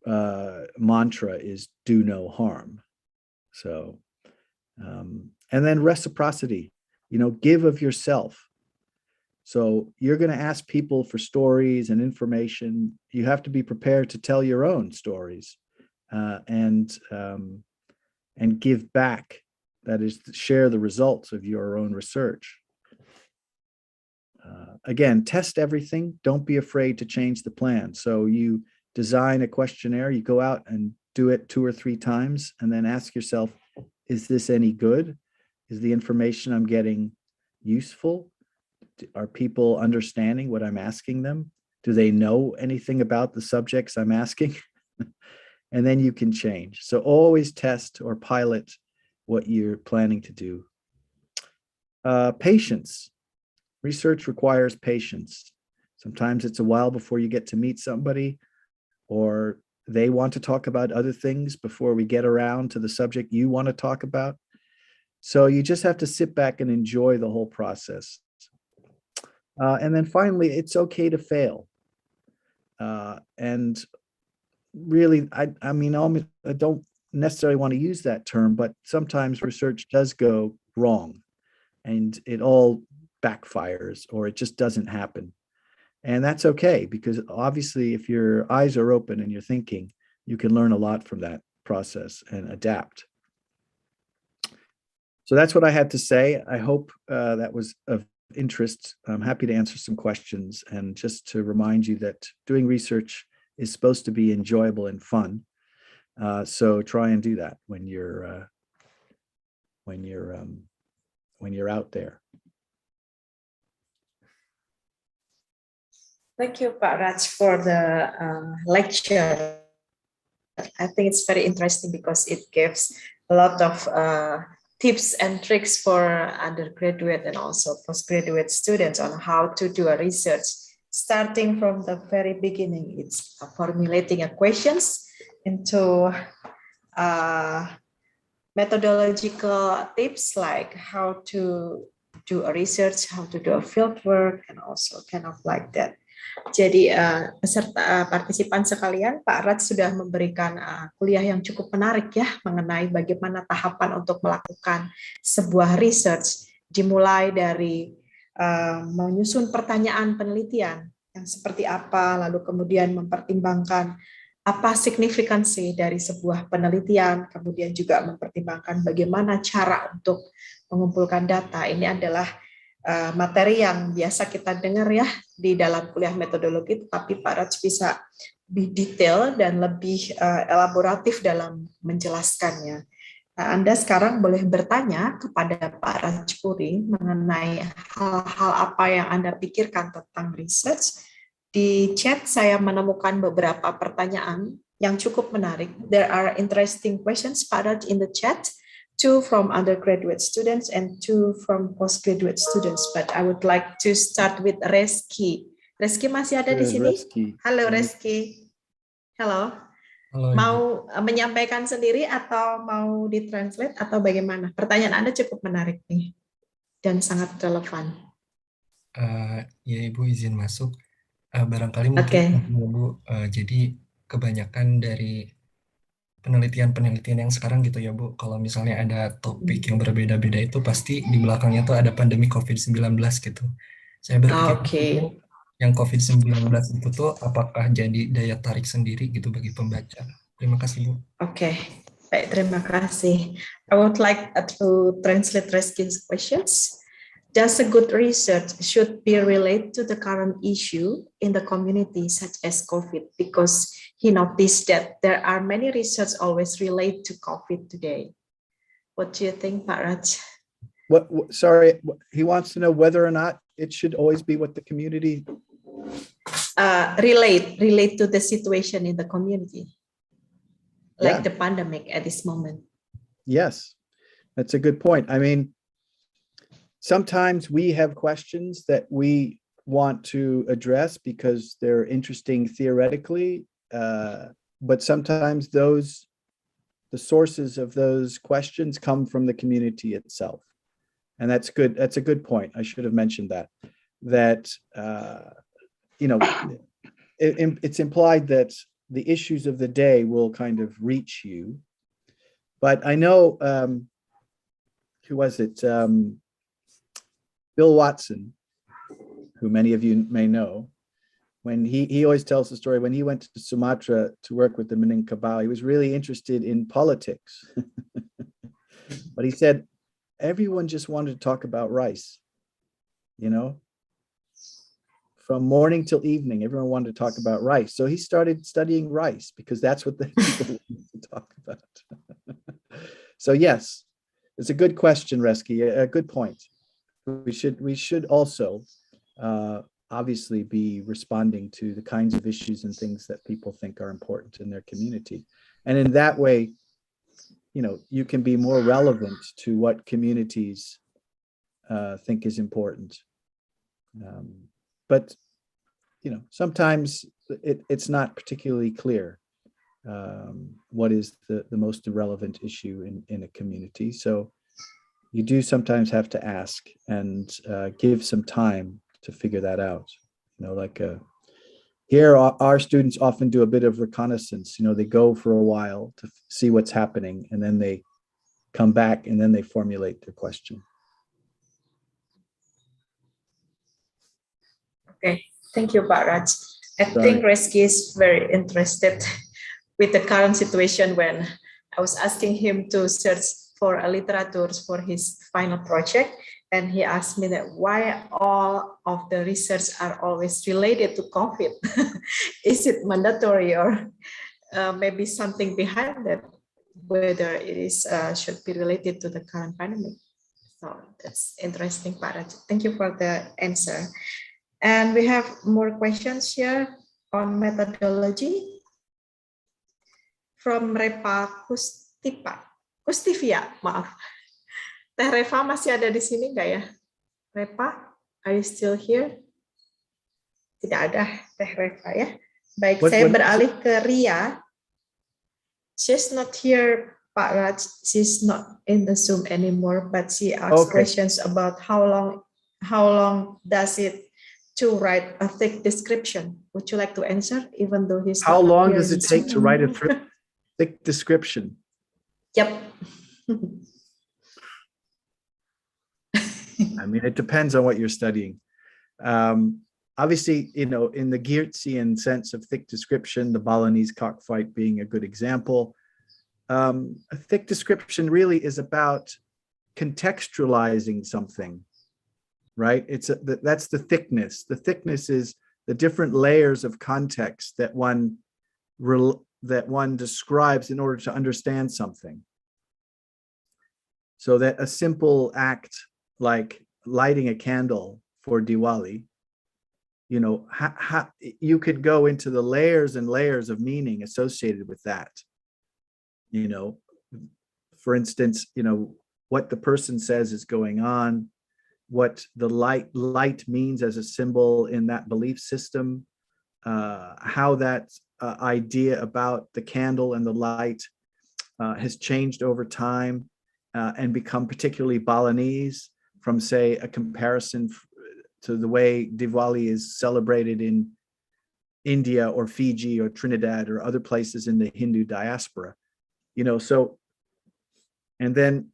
mantra is do no harm. So, and then reciprocity, give of yourself. So you're going to ask people for stories and information. You have to be prepared to tell your own stories. And and give back. That is, to share the results of your own research. Again, test everything. Don't be afraid to change the plan. So you design a questionnaire, you go out and do it 2 or 3 times, and then ask yourself, is this any good? Is the information I'm getting useful? Are people understanding what I'm asking them? Do they know anything about the subjects I'm asking? And then you can change. So always test or pilot what you're planning to do. Patience. Research requires patience. Sometimes it's a while before you get to meet somebody, or they want to talk about other things before we get around to the subject you want to talk about. So you just have to sit back and enjoy the whole process. And then finally, it's okay to fail. And really, I mean, I don't necessarily want to use that term, but sometimes research does go wrong and it all backfires, or it just doesn't happen. And that's okay, because obviously if your eyes are open and you're thinking, you can learn a lot from that process and adapt. So that's what I had to say. I hope that was of interest. I'm happy to answer some questions, and just to remind you that doing research is supposed to be enjoyable and fun. So try and do that when you're out there. Thank you, Pak Raj, for the lecture. I think it's very interesting because it gives a lot of tips and tricks for undergraduate and also postgraduate students on how to do a research. Starting from the very beginning, it's formulating a questions into methodological tips like how to do a research, how to do a field work, and also kind of like that. Jadi peserta partisipan sekalian, Pak Raj sudah memberikan kuliah yang cukup menarik ya mengenai bagaimana tahapan untuk melakukan sebuah research, dimulai dari menyusun pertanyaan penelitian yang seperti apa, lalu kemudian mempertimbangkan apa signifikansi dari sebuah penelitian, kemudian juga mempertimbangkan bagaimana cara untuk mengumpulkan data. Ini adalah materi yang biasa kita dengar ya di dalam kuliah metodologi, tetapi Pak Raj bisa lebih detail dan lebih elaboratif dalam menjelaskannya. Nah, Anda sekarang boleh bertanya kepada Pak Raj Puri mengenai hal-hal apa yang Anda pikirkan tentang research. Di chat saya menemukan beberapa pertanyaan yang cukup menarik. There are interesting questions, Pak Raj, in the chat. 2 from undergraduate students and 2 from postgraduate students. But I would like to start with Reski. Reski masih ada di sini? Reski. Halo Reski. Halo. Halo, Mau menyampaikan sendiri atau mau ditranslate atau bagaimana? Pertanyaan Anda cukup menarik nih dan sangat relevan. Ya Ibu izin masuk. Barangkali mungkin Ibu, jadi kebanyakan dari penelitian-penelitian yang sekarang gitu ya Bu, kalau misalnya ada topik yang berbeda-beda itu pasti di belakangnya tuh ada pandemi COVID-19 gitu. Saya berpikir yang COVID-19 itu tuh apakah jadi daya tarik sendiri gitu bagi pembaca. Terima kasih Bu. Oke, baik, terima kasih. I would like to translate Reski's questions. Does a good research should be related to the current issue in the community such as COVID? Because he noticed that there are many research always relate to COVID today. What do you think, Pak Raj? Sorry, he wants to know whether or not it should always be what the community relate to the situation in the community, like the pandemic at this moment. Yes, that's a good point. I mean, sometimes we have questions that we want to address because they're interesting theoretically, but sometimes the sources of those questions come from the community itself. And that's good. That's a good point. I should have mentioned that it's implied that the issues of the day will kind of reach you. But I know, who was it? Bill Watson, who many of you may know, when he always tells the story, when he went to Sumatra to work with the Minangkabau, he was really interested in politics. But he said, everyone just wanted to talk about rice, you know, from morning till evening, everyone wanted to talk about rice. So he started studying rice because that's what the people wanted to talk about. So yes, it's a good question, Reski, a good point. We should also obviously be responding to the kinds of issues and things that people think are important in their community. And in that way, you know, you can be more relevant to what communities think is important. But, you know, sometimes it's not particularly clear what is the most relevant issue in a community. So you do sometimes have to ask and give some time to figure that out. You know, like here our students often do a bit of reconnaissance. You know, they go for a while to see what's happening, and then they come back and then they formulate their question. Okay, thank you, Pak Raj. I think Reski is very interested with the current situation when I was asking him to search for a literature for his final project. And he asked me that why all of the research are always related to COVID. Is it mandatory or maybe something behind that, whether it is should be related to the current pandemic? So that's interesting, Pak Raj. Thank you for the answer. And we have more questions here on methodology from Repa Kustivia, maaf. Teh Reva masih ada di sini nggak ya? Repa, are you still here? Tidak ada Teh Reva ya. Baik, saya beralih ke Ria. She's not here, Pak Raj. She's not in the Zoom anymore, but she asked questions about how long does it to write a thick description. Would you like to answer, even though he's how long does it take to write a thick description? Yep. I mean, it depends on what you're studying. Obviously, you know, in the Geertzian sense of thick description, the Balinese cockfight being a good example, a thick description really is about contextualizing something, right? That's the thickness. The thickness is the different layers of context that one describes in order to understand something. So that a simple act like lighting a candle for Diwali, you know, you could go into the layers and layers of meaning associated with that. You know, for instance, you know, what the person says is going on, what the light means as a symbol in that belief system, how that idea about the candle and the light has changed over time and become particularly Balinese from, say, a comparison to the way Diwali is celebrated in India or Fiji or Trinidad or other places in the Hindu diaspora. You know, so, and then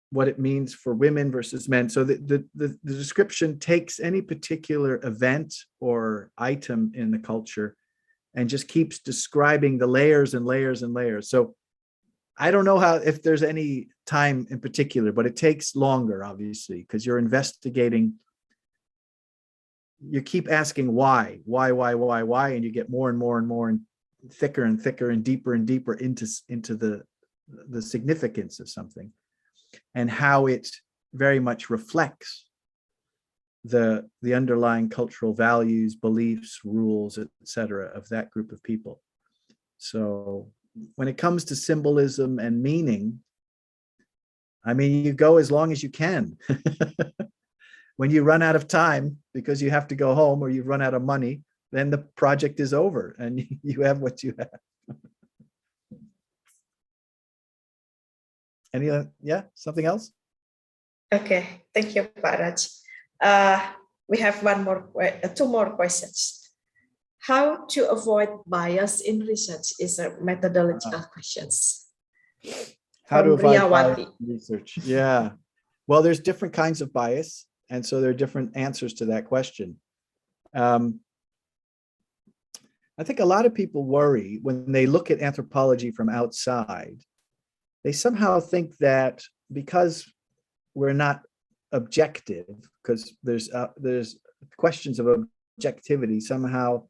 what it means for women versus men. So the description takes any particular event or item in the culture and just keeps describing the layers and layers and layers. So I don't know if there's any time in particular, but it takes longer, obviously, because you're investigating. You keep asking why, and you get more and more and more and thicker and deeper into the significance of something and how it very much reflects the underlying cultural values, beliefs, rules, etc. of that group of people. So when it comes to symbolism and meaning, I mean, you go as long as you can. When you run out of time because you have to go home or you've run out of money, then the project is over and you have what you have. Something else? Okay, thank you, Pak Raj. We have two more questions. How to avoid bias in research is a methodological questions. How to avoid bias in research? Yeah. Well, there's different kinds of bias, and so there are different answers to that question. I think a lot of people worry when they look at anthropology from outside. They somehow think that because we're not objective, because there's questions of objectivity, somehow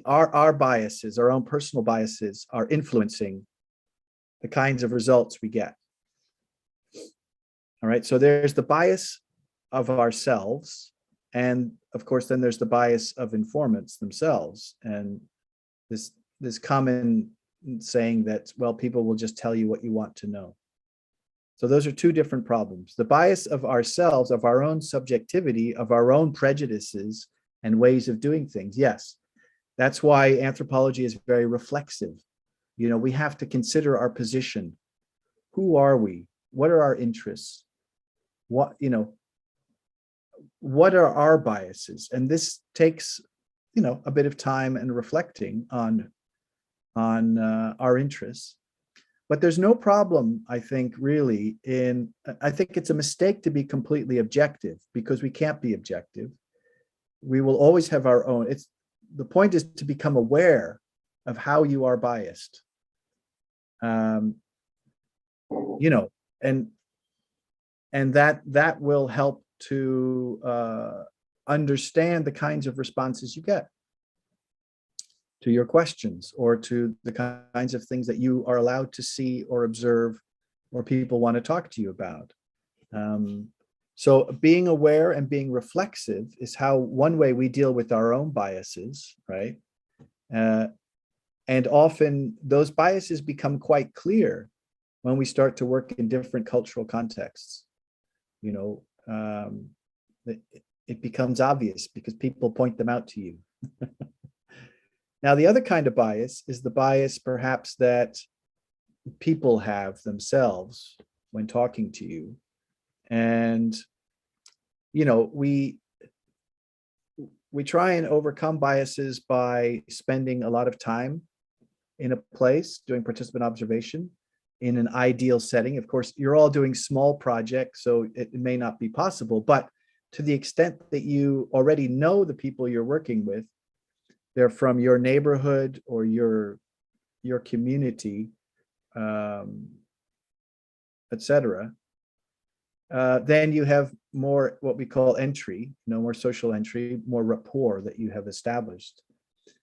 our biases, our own personal biases, are influencing the kinds of results we get. All right, so there's the bias of ourselves, and of course, then there's the bias of informants themselves, and this common saying that, well, people will just tell you what you want to know. So those are two different problems. The bias of ourselves, of our own subjectivity, of our own prejudices and ways of doing things. Yes, that's why anthropology is very reflexive. You know, we have to consider our position. Who are we? What are our interests? What, you know, what are our biases? And this takes, you know, a bit of time and reflecting on our interests. But there's no problem, I think, really, I think it's a mistake to be completely objective, because we can't be objective. We will always have our own. The point is to become aware of how you are biased. You know, and that will help to understand the kinds of responses you get to your questions, or to the kinds of things that you are allowed to see or observe, or people want to talk to you about. So being aware and being reflexive is how one way we deal with our own biases, right? And often those biases become quite clear when we start to work in different cultural contexts. You know, it becomes obvious because people point them out to you. Now, the other kind of bias is the bias perhaps that people have themselves when talking to you. And, you know, we try and overcome biases by spending a lot of time in a place doing participant observation in an ideal setting. Of course, you're all doing small projects, so it may not be possible, but to the extent that you already know the people you're working with, they're from your neighborhood or your community, etc. Then you have more what we call entry, more social entry, more rapport that you have established.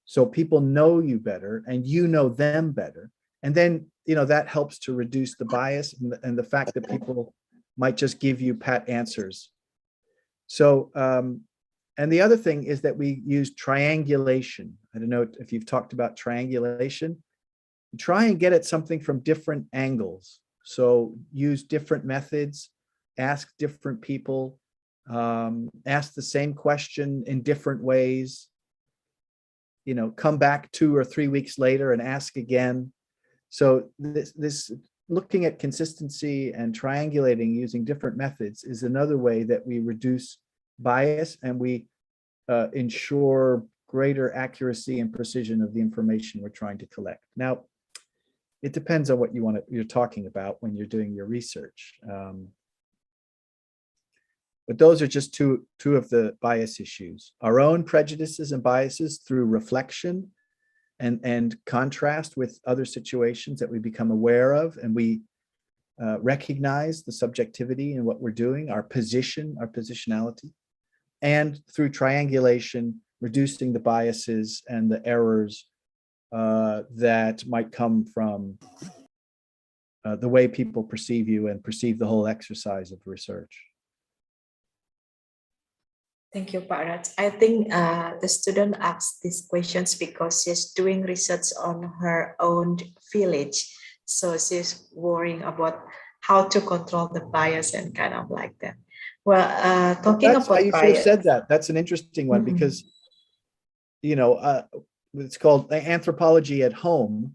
So people know you better and you know them better. And then, that helps to reduce the bias and the fact that people might just give you pat answers. So, and the other thing is that we use triangulation. I don't know if you've talked about triangulation. Try and get at something from different angles. So use different methods, ask different people, ask the same question in different ways, come back 2 or 3 weeks later and ask again. So this looking at consistency and triangulating using different methods is another way that we reduce bias and we ensure greater accuracy and precision of the information we're trying to collect. Now, it depends on what you're talking about when you're doing your research. But those are just two of the bias issues. Our own prejudices and biases through reflection and contrast with other situations that we become aware of, and we recognize the subjectivity in what we're doing, our positionality, and through triangulation, reducing the biases and the errors that might come from the way people perceive you and perceive the whole exercise of research. Thank you, Pak Raj. I think the student asked these questions because she's doing research on her own village. So she's worrying about how to control the bias and kind of like that. Well, talking That's about why you should have said that. That's an interesting one because, it's called anthropology at home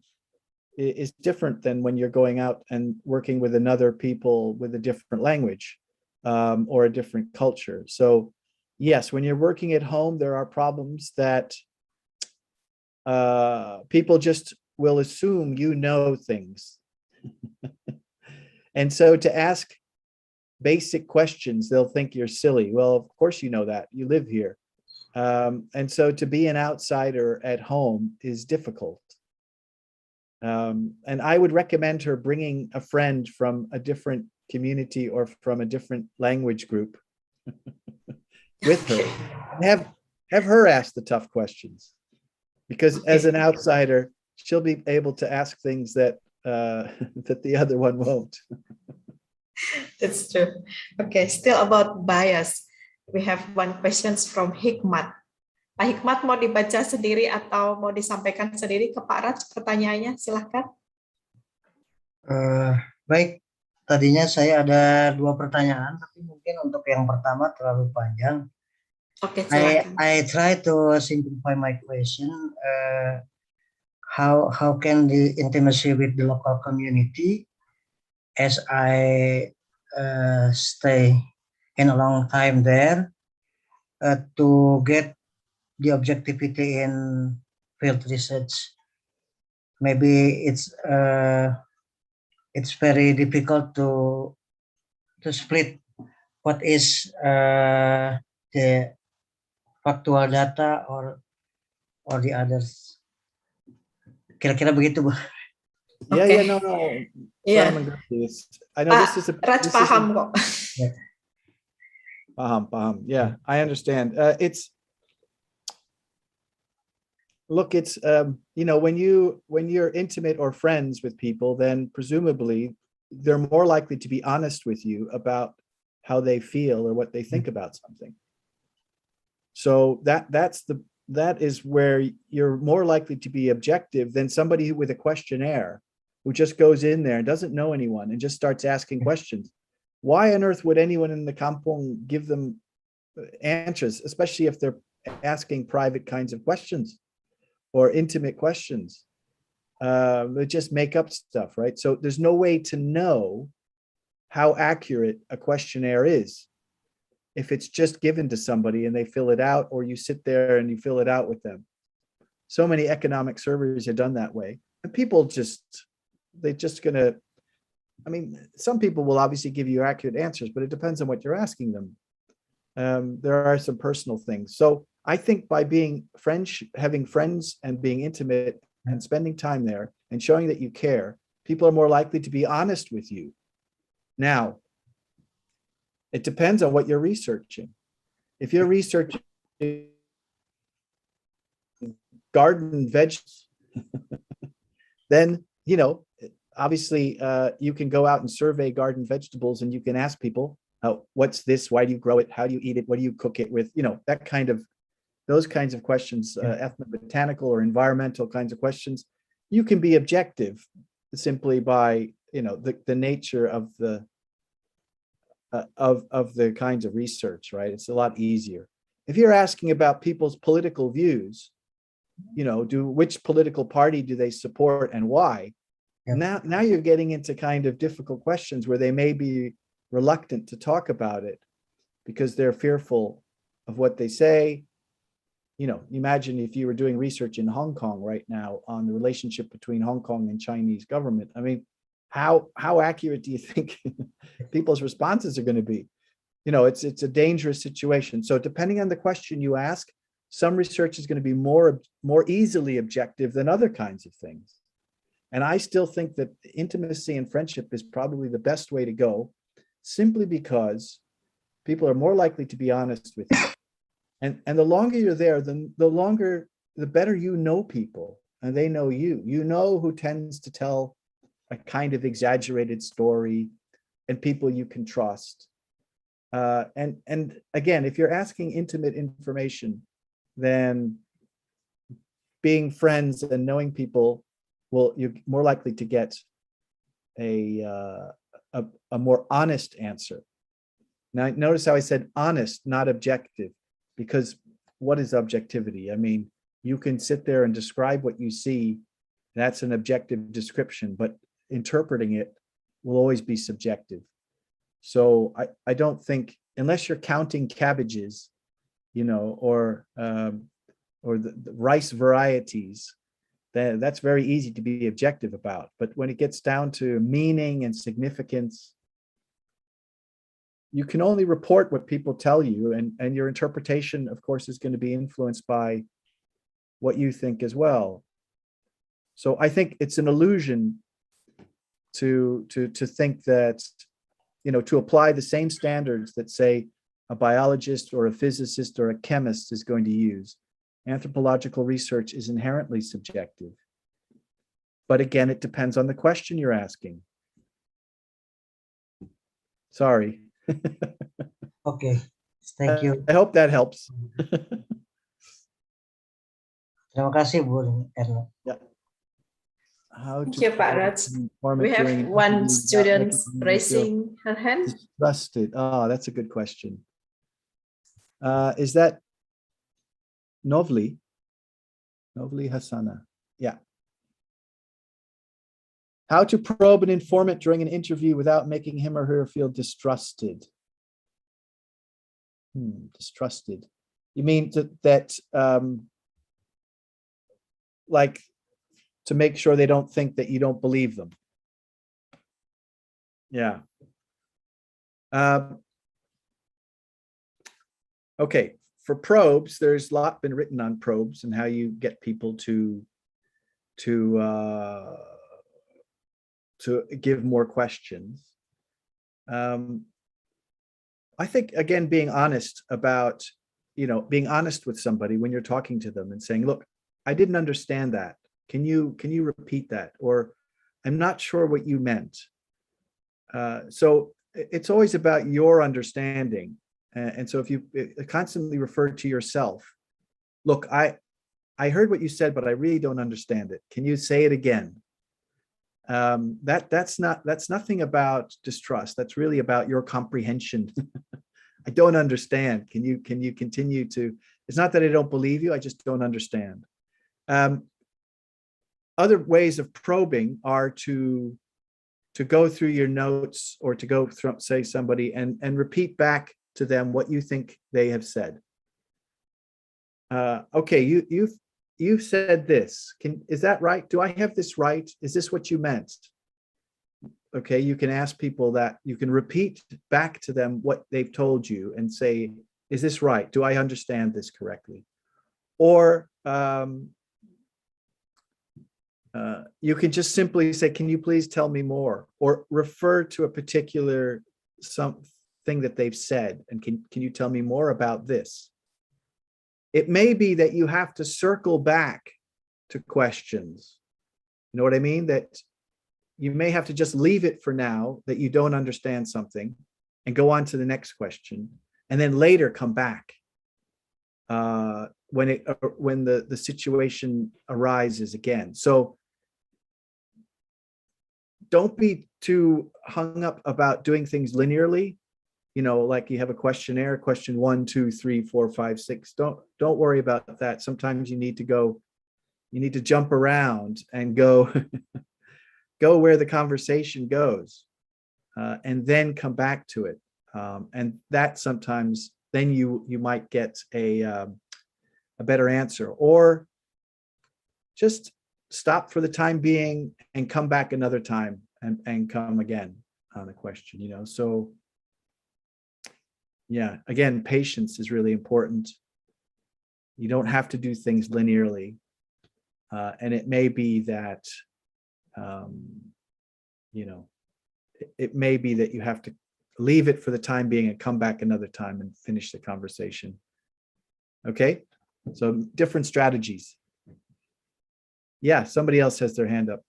is different than when you're going out and working with another people with a different language or a different culture. So yes, when you're working at home, there are problems that people just will assume you know things. And so to ask basic questions, they'll think you're silly. Well, of course you know that. You live here. And so to be an outsider at home is difficult. And I would recommend her bringing a friend from a different community or from a different language group with her, and have her ask the tough questions, because as an outsider, she'll be able to ask things that that the other one won't. That's true. Okay, still about bias. We have one questions from Hikmat. Pak Hikmat, mau dibaca sendiri atau mau disampaikan sendiri ke Pak Raj pertanyaannya? Silahkan. Baik, tadinya saya ada 2 pertanyaan, tapi mungkin untuk yang pertama terlalu panjang. Oke, silakan. I try to simplify my question. How can the intimacy with the local community, as I stay in a long time there, to get the objectivity in field research? Maybe it's very difficult to split what is the factual data or the others. Kira-kira begitu, Bu. Yeah, no. Yeah. I know this is a Raj paham kok. Paham. Yeah, I understand. It's when you're intimate or friends with people, then presumably they're more likely to be honest with you about how they feel or what they think about something. So that is where you're more likely to be objective than somebody with a questionnaire who just goes in there and doesn't know anyone and just starts asking questions. Why on earth would anyone in the kampong give them answers, especially if they're asking private kinds of questions or intimate questions? They just make up stuff, right? So there's no way to know how accurate a questionnaire is if it's just given to somebody and they fill it out, or you sit there and you fill it out with them. So many economic surveys are done that way. And people some people will obviously give you accurate answers, but it depends on what you're asking them. There are some personal things. So I think by being French, having friends and being intimate and spending time there and showing that you care, people are more likely to be honest with you. Now, it depends on what you're researching. If you're researching garden vegetables, then, obviously you can go out and survey garden vegetables and you can ask people, what's this? Why do you grow it? How do you eat it? What do you cook it with? Those kinds of questions, ethnobotanical or environmental kinds of questions. You can be objective simply by, the nature of the kinds of research, right? It's a lot easier. If you're asking about people's political views, which political party do they support and why? Yeah. Now you're getting into kind of difficult questions where they may be reluctant to talk about it because they're fearful of what they say. Imagine if you were doing research in Hong Kong right now on the relationship between Hong Kong and Chinese government. I mean, how accurate do you think people's responses are going to be? It's a dangerous situation. So depending on the question you ask, some research is going to be more easily objective than other kinds of things. And I still think that intimacy and friendship is probably the best way to go, simply because people are more likely to be honest with you. And the longer you're there, the better you know people and they know you. You know who tends to tell a kind of exaggerated story and people you can trust. And again, if you're asking intimate information, then being friends and knowing people, you're more likely to get a more honest answer. Now, notice how I said honest, not objective, because what is objectivity? I mean, you can sit there and describe what you see. That's an objective description, but interpreting it will always be subjective. So I don't think, unless you're counting cabbages, or the rice varieties, that's very easy to be objective about. But when it gets down to meaning and significance, you can only report what people tell you, and your interpretation, of course, is going to be influenced by what you think as well. So I think it's an illusion to think that, you know, to apply the same standards that, say, a biologist or a physicist or a chemist is going to use. Anthropological research is inherently subjective. But again, it depends on the question you're asking. Sorry. Okay, thank you. I hope that helps. Terima kasih Bu Erna. Yeah. How Thank to you, Pak Raj. We have one student raising her hand. Distrusted. Oh, that's a good question. Is that Novli? Novli Hassana. Yeah. How to probe an informant during an interview without making him or her feel distrusted. Distrusted. You mean that like to make sure they don't think that you don't believe them? Yeah. Okay, for probes, there's a lot been written on probes and how you get people to give more questions. I think, again, being honest about, you know, being honest with somebody when you're talking to them and saying, look, I didn't understand that. Can you repeat that? Or I'm not sure what you meant. So it's always about your understanding. And so if you constantly refer to yourself, look, I heard what you said, but I really don't understand it. Can you say it again? That's nothing about distrust. That's really about your comprehension. I don't understand. Can you continue to? It's not that I don't believe you. I just don't understand. Other ways of probing are to go through your notes or to go through, say, somebody and repeat back to them what you think they have said. Okay, you've said this. Is that right? Do I have this right? Is this what you meant? Okay, you can ask people that. You can repeat back to them what they've told you and say, is this right? Do I understand this correctly? Or you can just simply say, can you please tell me more? Or refer to a particular something that they've said, and can you tell me more about this? It may be that you have to circle back to questions. You know what I mean? That you may have to just leave it for now, that you don't understand something, and go on to the next question, and then later come back when the situation arises again. So don't be too hung up about doing things linearly. You know, like you have a questionnaire, question 1, 2, 3, 4, 5, 6. Don't worry about that. Sometimes you need to jump around and go go where the conversation goes, and then come back to it. And that sometimes then you might get a better answer, or just stop for the time being and come back another time and come again on the question, you know. So yeah, again, patience is really important. You don't have to do things linearly. And it may be that, you know, it may be that you have to leave it for the time being and come back another time and finish the conversation. Okay, so different strategies. Yeah, somebody else has their hand up.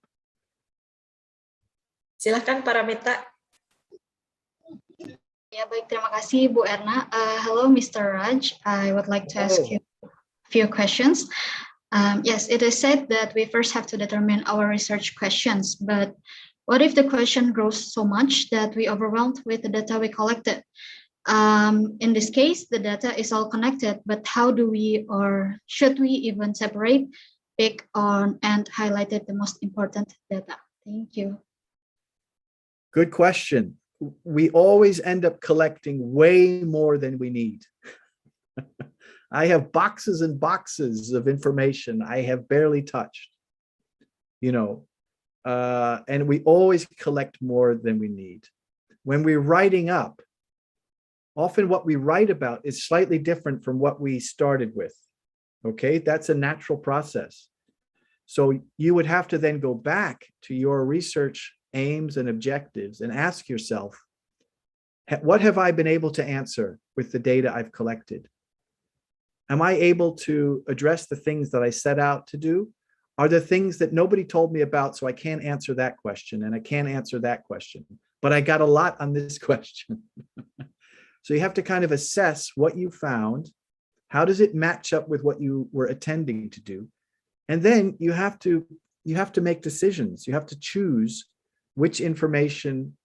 Silahkan Paramita. Ya, baik, terima kasih Bu Erna. Hello, Mr. Raj. I would like to ask you a few questions. Yes, it is said that we first have to determine our research questions, but what if the question grows so much that we overwhelmed with the data we collected? In this case, the data is all connected, but how do we, or should we even separate, pick on, and highlighted the most important data? Thank you. Good question. We always end up collecting way more than we need. I have boxes and boxes of information I have barely touched, you know, and we always collect more than we need. When we're writing up, often what we write about is slightly different from what we started with. Okay, that's a natural process. So you would have to then go back to your research aims and objectives and ask yourself, what have I been able to answer with the data I've collected? Am I able to address the things that I set out to do? Are there things that nobody told me about, so I can't answer that question and I can't answer that question, but I got a lot on this question? So you have to kind of assess what you found. How does it match up with what you were intending to do? And then you have to make decisions. You have to choose which information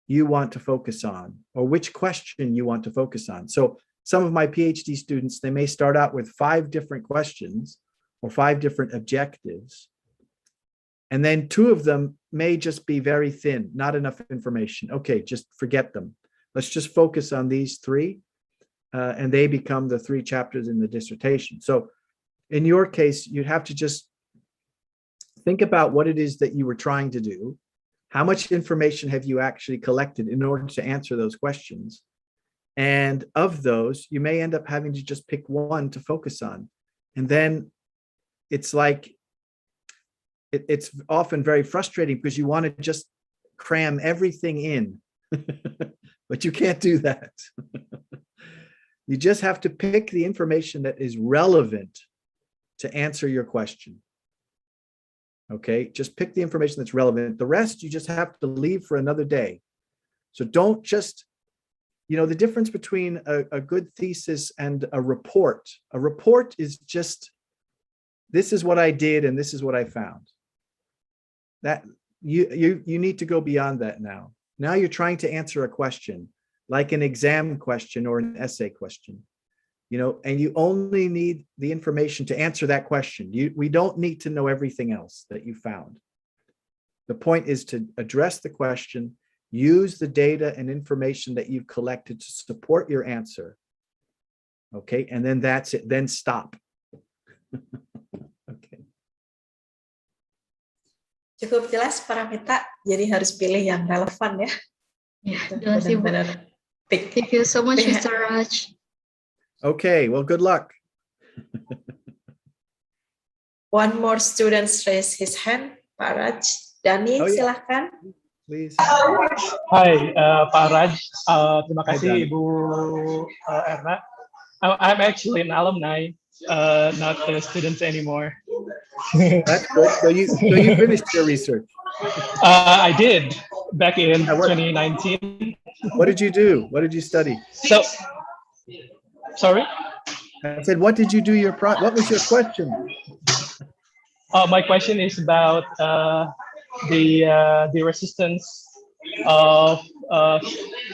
you want to focus on or which question you want to focus on. So some of my PhD students, they may start out with 5 different questions or 5 different objectives. And then 2 of them may just be very thin, not enough information. Okay, just forget them. Let's just focus on these 3. And they become the 3 chapters in the dissertation. So in your case, you'd have to just think about what it is that you were trying to do. How much information have you actually collected in order to answer those questions? And of those, you may end up having to just pick one to focus on. And then it's like, it's often very frustrating because you want to just cram everything in, but you can't do that. You just have to pick the information that is relevant to answer your question. Okay, just pick the information that's relevant. The rest you just have to leave for another day. So don't just, the difference between a good thesis and a report. A report is just, this is what I did and this is what I found. That you need to go beyond that now. Now you're trying to answer a question, like an exam question or an essay question, and you only need the information to answer that question. We don't need to know everything else that you found. The point is to address the question, use the data and information that you've collected to support your answer. Okay, and then that's it, then stop. Okay. Cukup jelas Paramita, jadi harus pilih yang relevan ya. Jelas Ibu. Thank you so much, Mr. Raj. Okay, well, good luck. One more student raised his hand, Pak Raj. Dani, silahkan. Please. Hi, Pak Raj. Terima kasih Ibu Erna. I'm actually an alumni, not a student anymore. That's good. So you finished your research? I did back in 2019. What did you do? What did you study? So, sorry? I said, what did you do what was your question? My question is about the resistance of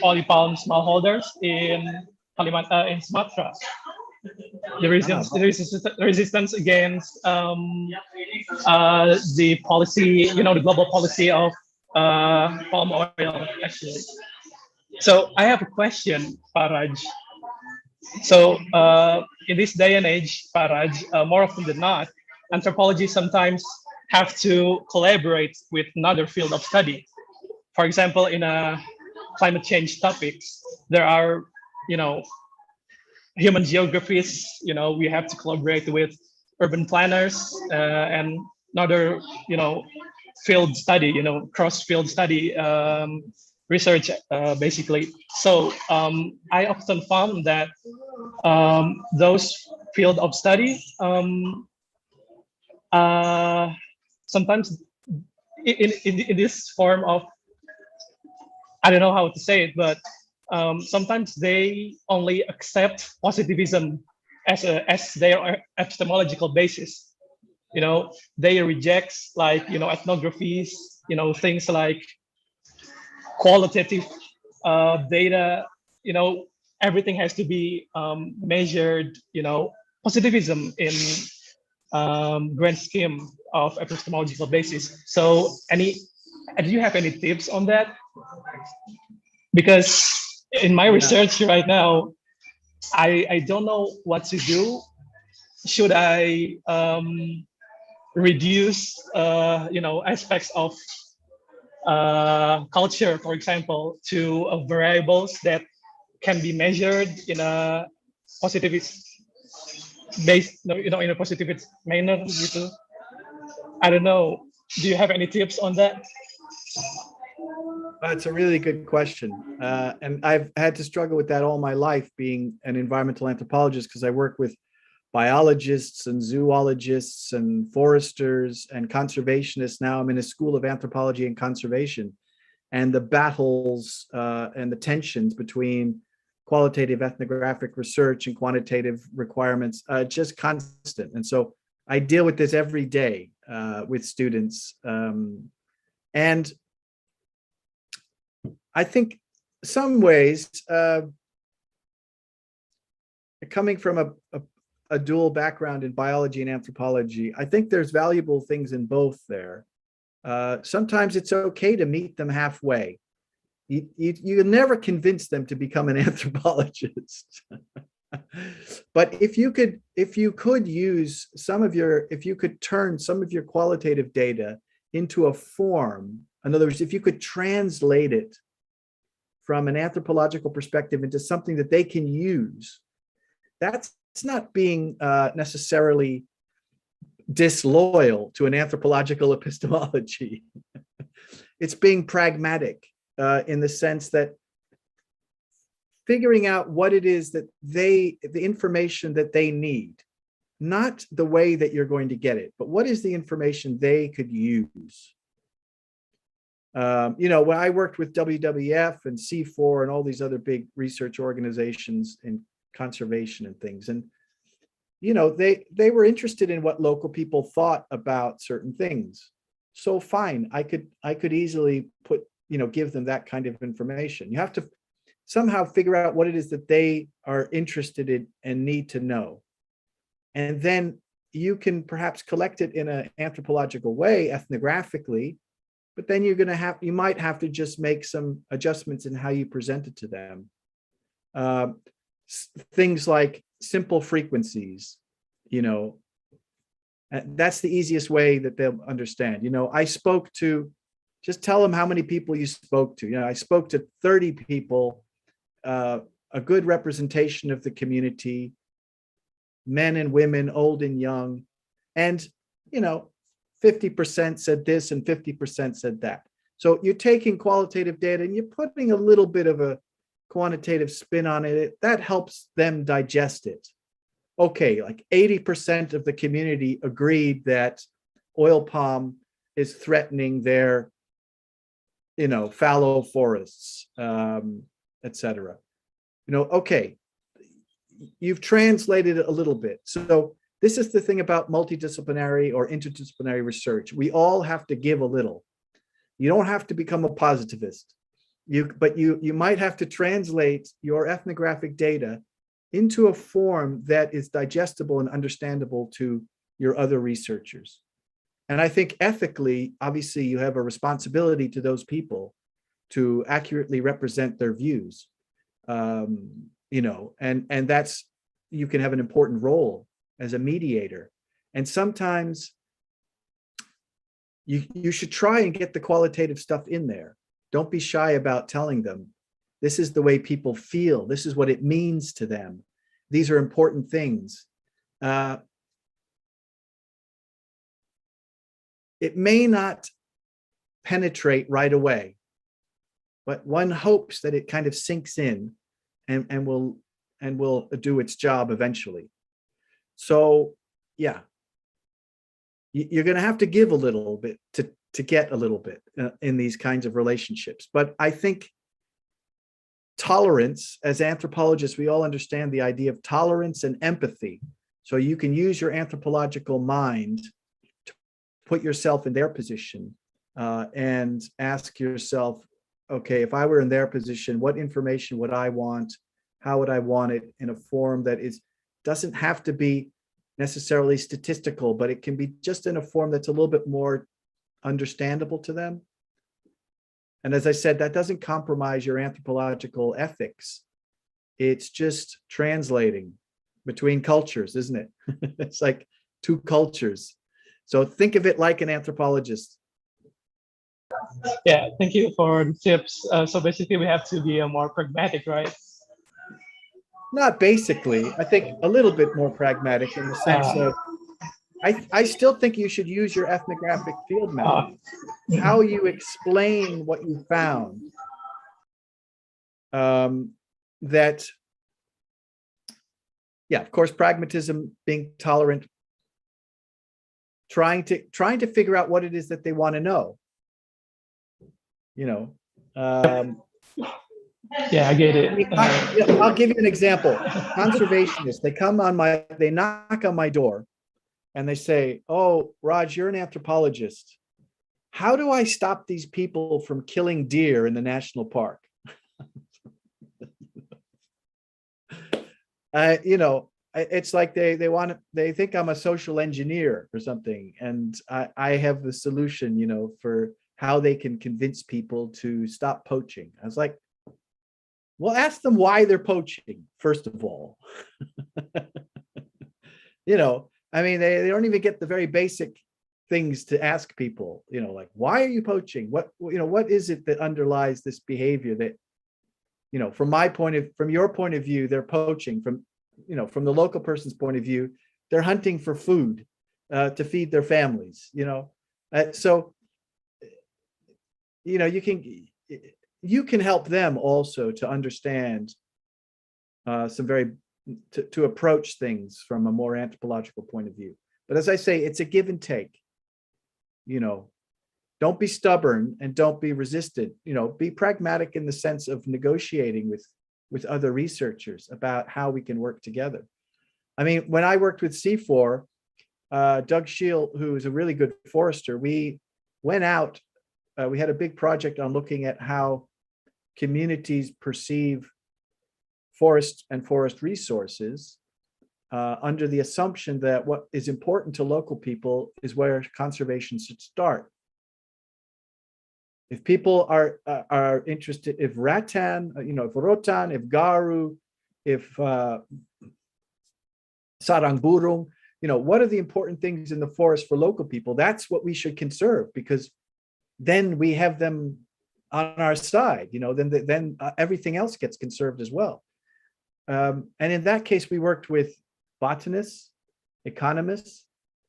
olive palm smallholders in Sumatra. The resistance against the policy, the global policy of palm oil, actually. So I have a question, Paraj. So in this day and age, Paraj, more often than not, anthropology sometimes have to collaborate with another field of study. For example, in climate change topics, there are, human geographies, we have to collaborate with urban planners and another, field study, cross-field study research, basically. So I often found that those field of study sometimes in this form of, I don't know how to say it, but sometimes they only accept positivism as their epistemological basis. They reject ethnographies, things like qualitative data. Everything has to be measured. Positivism in grand scheme of epistemological basis. So, do you have any tips on that? Because in my research right now, I don't know what to do. Should I reduce aspects of culture, for example, to variables that can be measured in a positivist based, in a positivist manner gitu. I don't know. Do you have any tips on that? That's a really good question. And I've had to struggle with that all my life, being an environmental anthropologist, because I work with biologists and zoologists and foresters and conservationists. Now I'm in a school of anthropology and conservation, and the battles and the tensions between qualitative ethnographic research and quantitative requirements just constant. And so I deal with this every day with students. And I think some ways, coming from a dual background in biology and anthropology, I think there's valuable things in both there. Sometimes it's okay to meet them halfway. You never convince them to become an anthropologist. But if you could use if you could turn some of your qualitative data into a form, in other words, if you could translate it from an anthropological perspective into something that they can use, that's not being necessarily disloyal to an anthropological epistemology. It's being pragmatic in the sense that figuring out what it is that the information that they need, not the way that you're going to get it, but what is the information they could use. When I worked with WWF and C4 and all these other big research organizations in conservation and things, and they were interested in what local people thought about certain things. So fine, I could easily give them that kind of information. You have to somehow figure out what it is that they are interested in and need to know, and then you can perhaps collect it in an anthropological way, ethnographically. But then you might have to just make some adjustments in how you present it to them. Things like simple frequencies, that's the easiest way that they'll understand. Just tell them how many people you spoke to. I spoke to 30 people, a good representation of the community, men and women, old and young, and 50% said this and 50% said that. So you're taking qualitative data and you're putting a little bit of a quantitative spin on it. That helps them digest it. Okay, like 80% of the community agreed that oil palm is threatening their, fallow forests, etc. Okay, you've translated it a little bit. So this is the thing about multidisciplinary or interdisciplinary research. We all have to give a little. You don't have to become a positivist, but you might have to translate your ethnographic data into a form that is digestible and understandable to your other researchers. And I think ethically, obviously, you have a responsibility to those people to accurately represent their views. And that's, you can have an important role as a mediator. And sometimes you should try and get the qualitative stuff in there. Don't be shy about telling them, this is the way people feel. This is what it means to them. These are important things. It may not penetrate right away, but one hopes that it kind of sinks in and will do its job eventually. So yeah, you're going to have to give a little bit to get a little bit in these kinds of relationships. But I think tolerance, as anthropologists, we all understand the idea of tolerance and empathy. So you can use your anthropological mind to put yourself in their position and ask yourself, okay, if I were in their position, what information would I want? How would I want it in a form that doesn't have to be necessarily statistical, but it can be just in a form that's a little bit more understandable to them. And as I said, that doesn't compromise your anthropological ethics. It's just translating between cultures, isn't it? It's like two cultures. So think of it like an anthropologist. Yeah, thank you for the tips. So basically we have to be more pragmatic, right? Not basically. I think a little bit more pragmatic in the sense of, I still think you should use your ethnographic field method. How you explain what you found. That, yeah, of course, pragmatism, being tolerant, trying to figure out what it is that they want to know. You know. Yeah, I get it. I'll give you an example. Conservationists, they knock on my door and they say, "Oh, Raj, you're an anthropologist. How do I stop these people from killing deer in the national park?" You know, it's like they think I'm a social engineer or something. And I have the solution, you know, for how they can convince people to stop poaching. I was like, well, ask them why they're poaching, first of all. You know, I mean, they don't even get the very basic things to ask people, you know, like, why are you poaching? What is it that underlies this behavior that, you know, from your point of view, they're poaching. From the local person's point of view, they're hunting for food to feed their families, you know. So, you know, you can help them also to understand to approach things from a more anthropological point of view. But as I say, it's a give and take. You know, don't be stubborn and don't be resistant. You know, be pragmatic in the sense of negotiating with other researchers about how we can work together. I mean, when I worked with C4, Doug Scheel, who is a really good forester, we went out, we had a big project on looking at how communities perceive forest and forest resources under the assumption that what is important to local people is where conservation should start. If people are interested, if Rattan, you know, if Rotan, if Garu, if Sarang Burung, you know, what are the important things in the forest for local people? That's what we should conserve, because then we have them on our side, you know, then everything else gets conserved as well. And in that case, we worked with botanists, economists,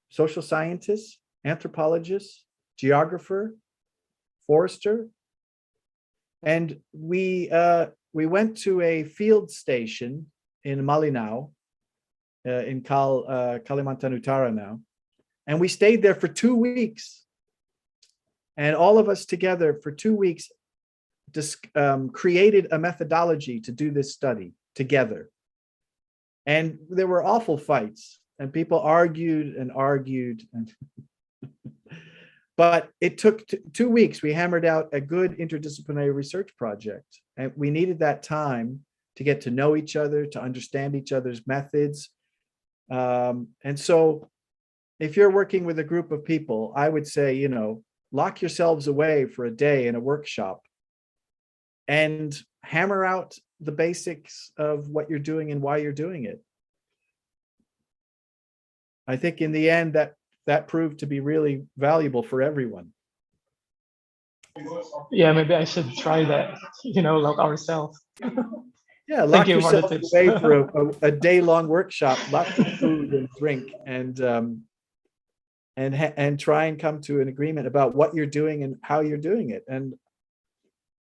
social scientists, anthropologists, geographer, forester, and we went to a field station in Malinau, in Kalimantan Utara now, and we stayed there for 2 weeks. And all of us together for 2 weeks just created a methodology to do this study together. And there were awful fights, and people argued and argued. But it took 2 weeks. We hammered out a good interdisciplinary research project. And we needed that time to get to know each other, to understand each other's methods. And so if you're working with a group of people, I would say, you know, lock yourselves away for a day in a workshop and hammer out the basics of what you're doing and why you're doing it. I think in the end that proved to be really valuable for everyone. Yeah, maybe I should try that, you know, lock ourselves. Yeah, lock yourself away for a day-long workshop, lots of food and drink, and try and come to an agreement about what you're doing and how you're doing it. And,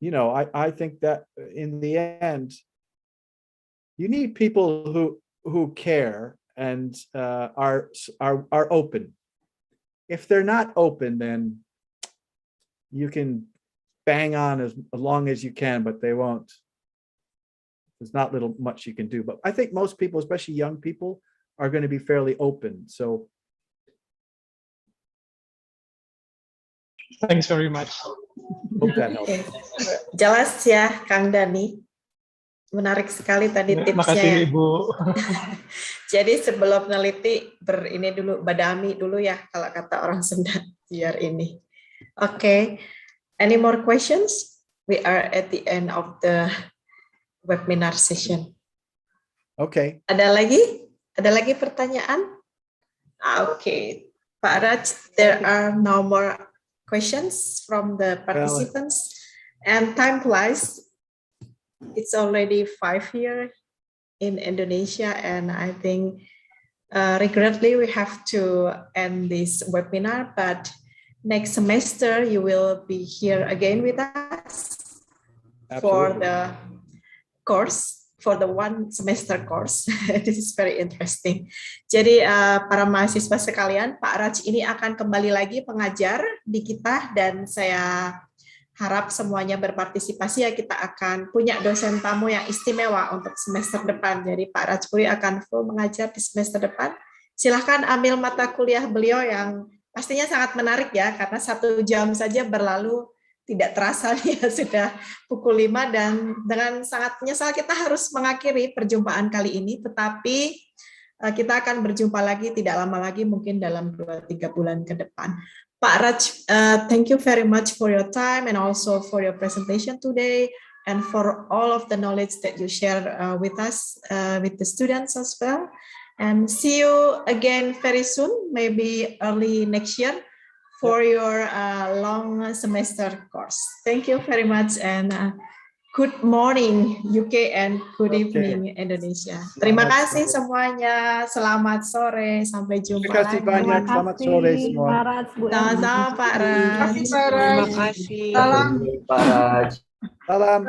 you know, I think that in the end, you need people who care and are open. If they're not open, then you can bang on as long as you can, but they won't. There's not much you can do. But I think most people, especially young people, are going to be fairly open. So thanks very much. Hope that helps. Jelas ya, Kang Dani. Menarik sekali tadi tipsnya. Makasih, Ibu. Jadi sebelum neliti ini dulu, badami dulu ya, kalau kata orang Sunda, biar ini. Okay. Any more questions? We are at the end of the webinar session. Okay. Ada lagi pertanyaan? Okay. Pak Raj, there are no more questions from the participants. And time flies. It's already 5 here. in Indonesia, and I think regretfully we have to end this webinar, but next semester you will be here again with us for the course, for the one semester course. This is very interesting. Jadi para mahasiswa sekalian, Pak Raj ini akan kembali lagi mengajar di kita, dan saya harap semuanya berpartisipasi ya. Kita akan punya dosen tamu yang istimewa untuk semester depan. Jadi Pak Raj Puri akan full mengajar di semester depan. Silahkan ambil mata kuliah beliau yang pastinya sangat menarik ya, karena 1 jam saja berlalu tidak terasa nih ya, sudah pukul 5, dan dengan sangat menyesal kita harus mengakhiri perjumpaan kali ini, tetapi kita akan berjumpa lagi tidak lama lagi, mungkin dalam 2-3 bulan ke depan. Pak Raj, thank you very much for your time and also for your presentation today, and for all of the knowledge that you share with us, with the students as well. And see you again very soon, maybe early next year, for your long semester course. Thank you very much, and good morning UK and good evening Indonesia. Terima kasih semuanya. Selamat sore. Sampai jumpa Terima kasih lagi. banyak. Selamat sore semua. Sama-sama Pak Raj. Terima kasih, Pak Raj. Terima kasih. Salam. Pak Raj. Salam.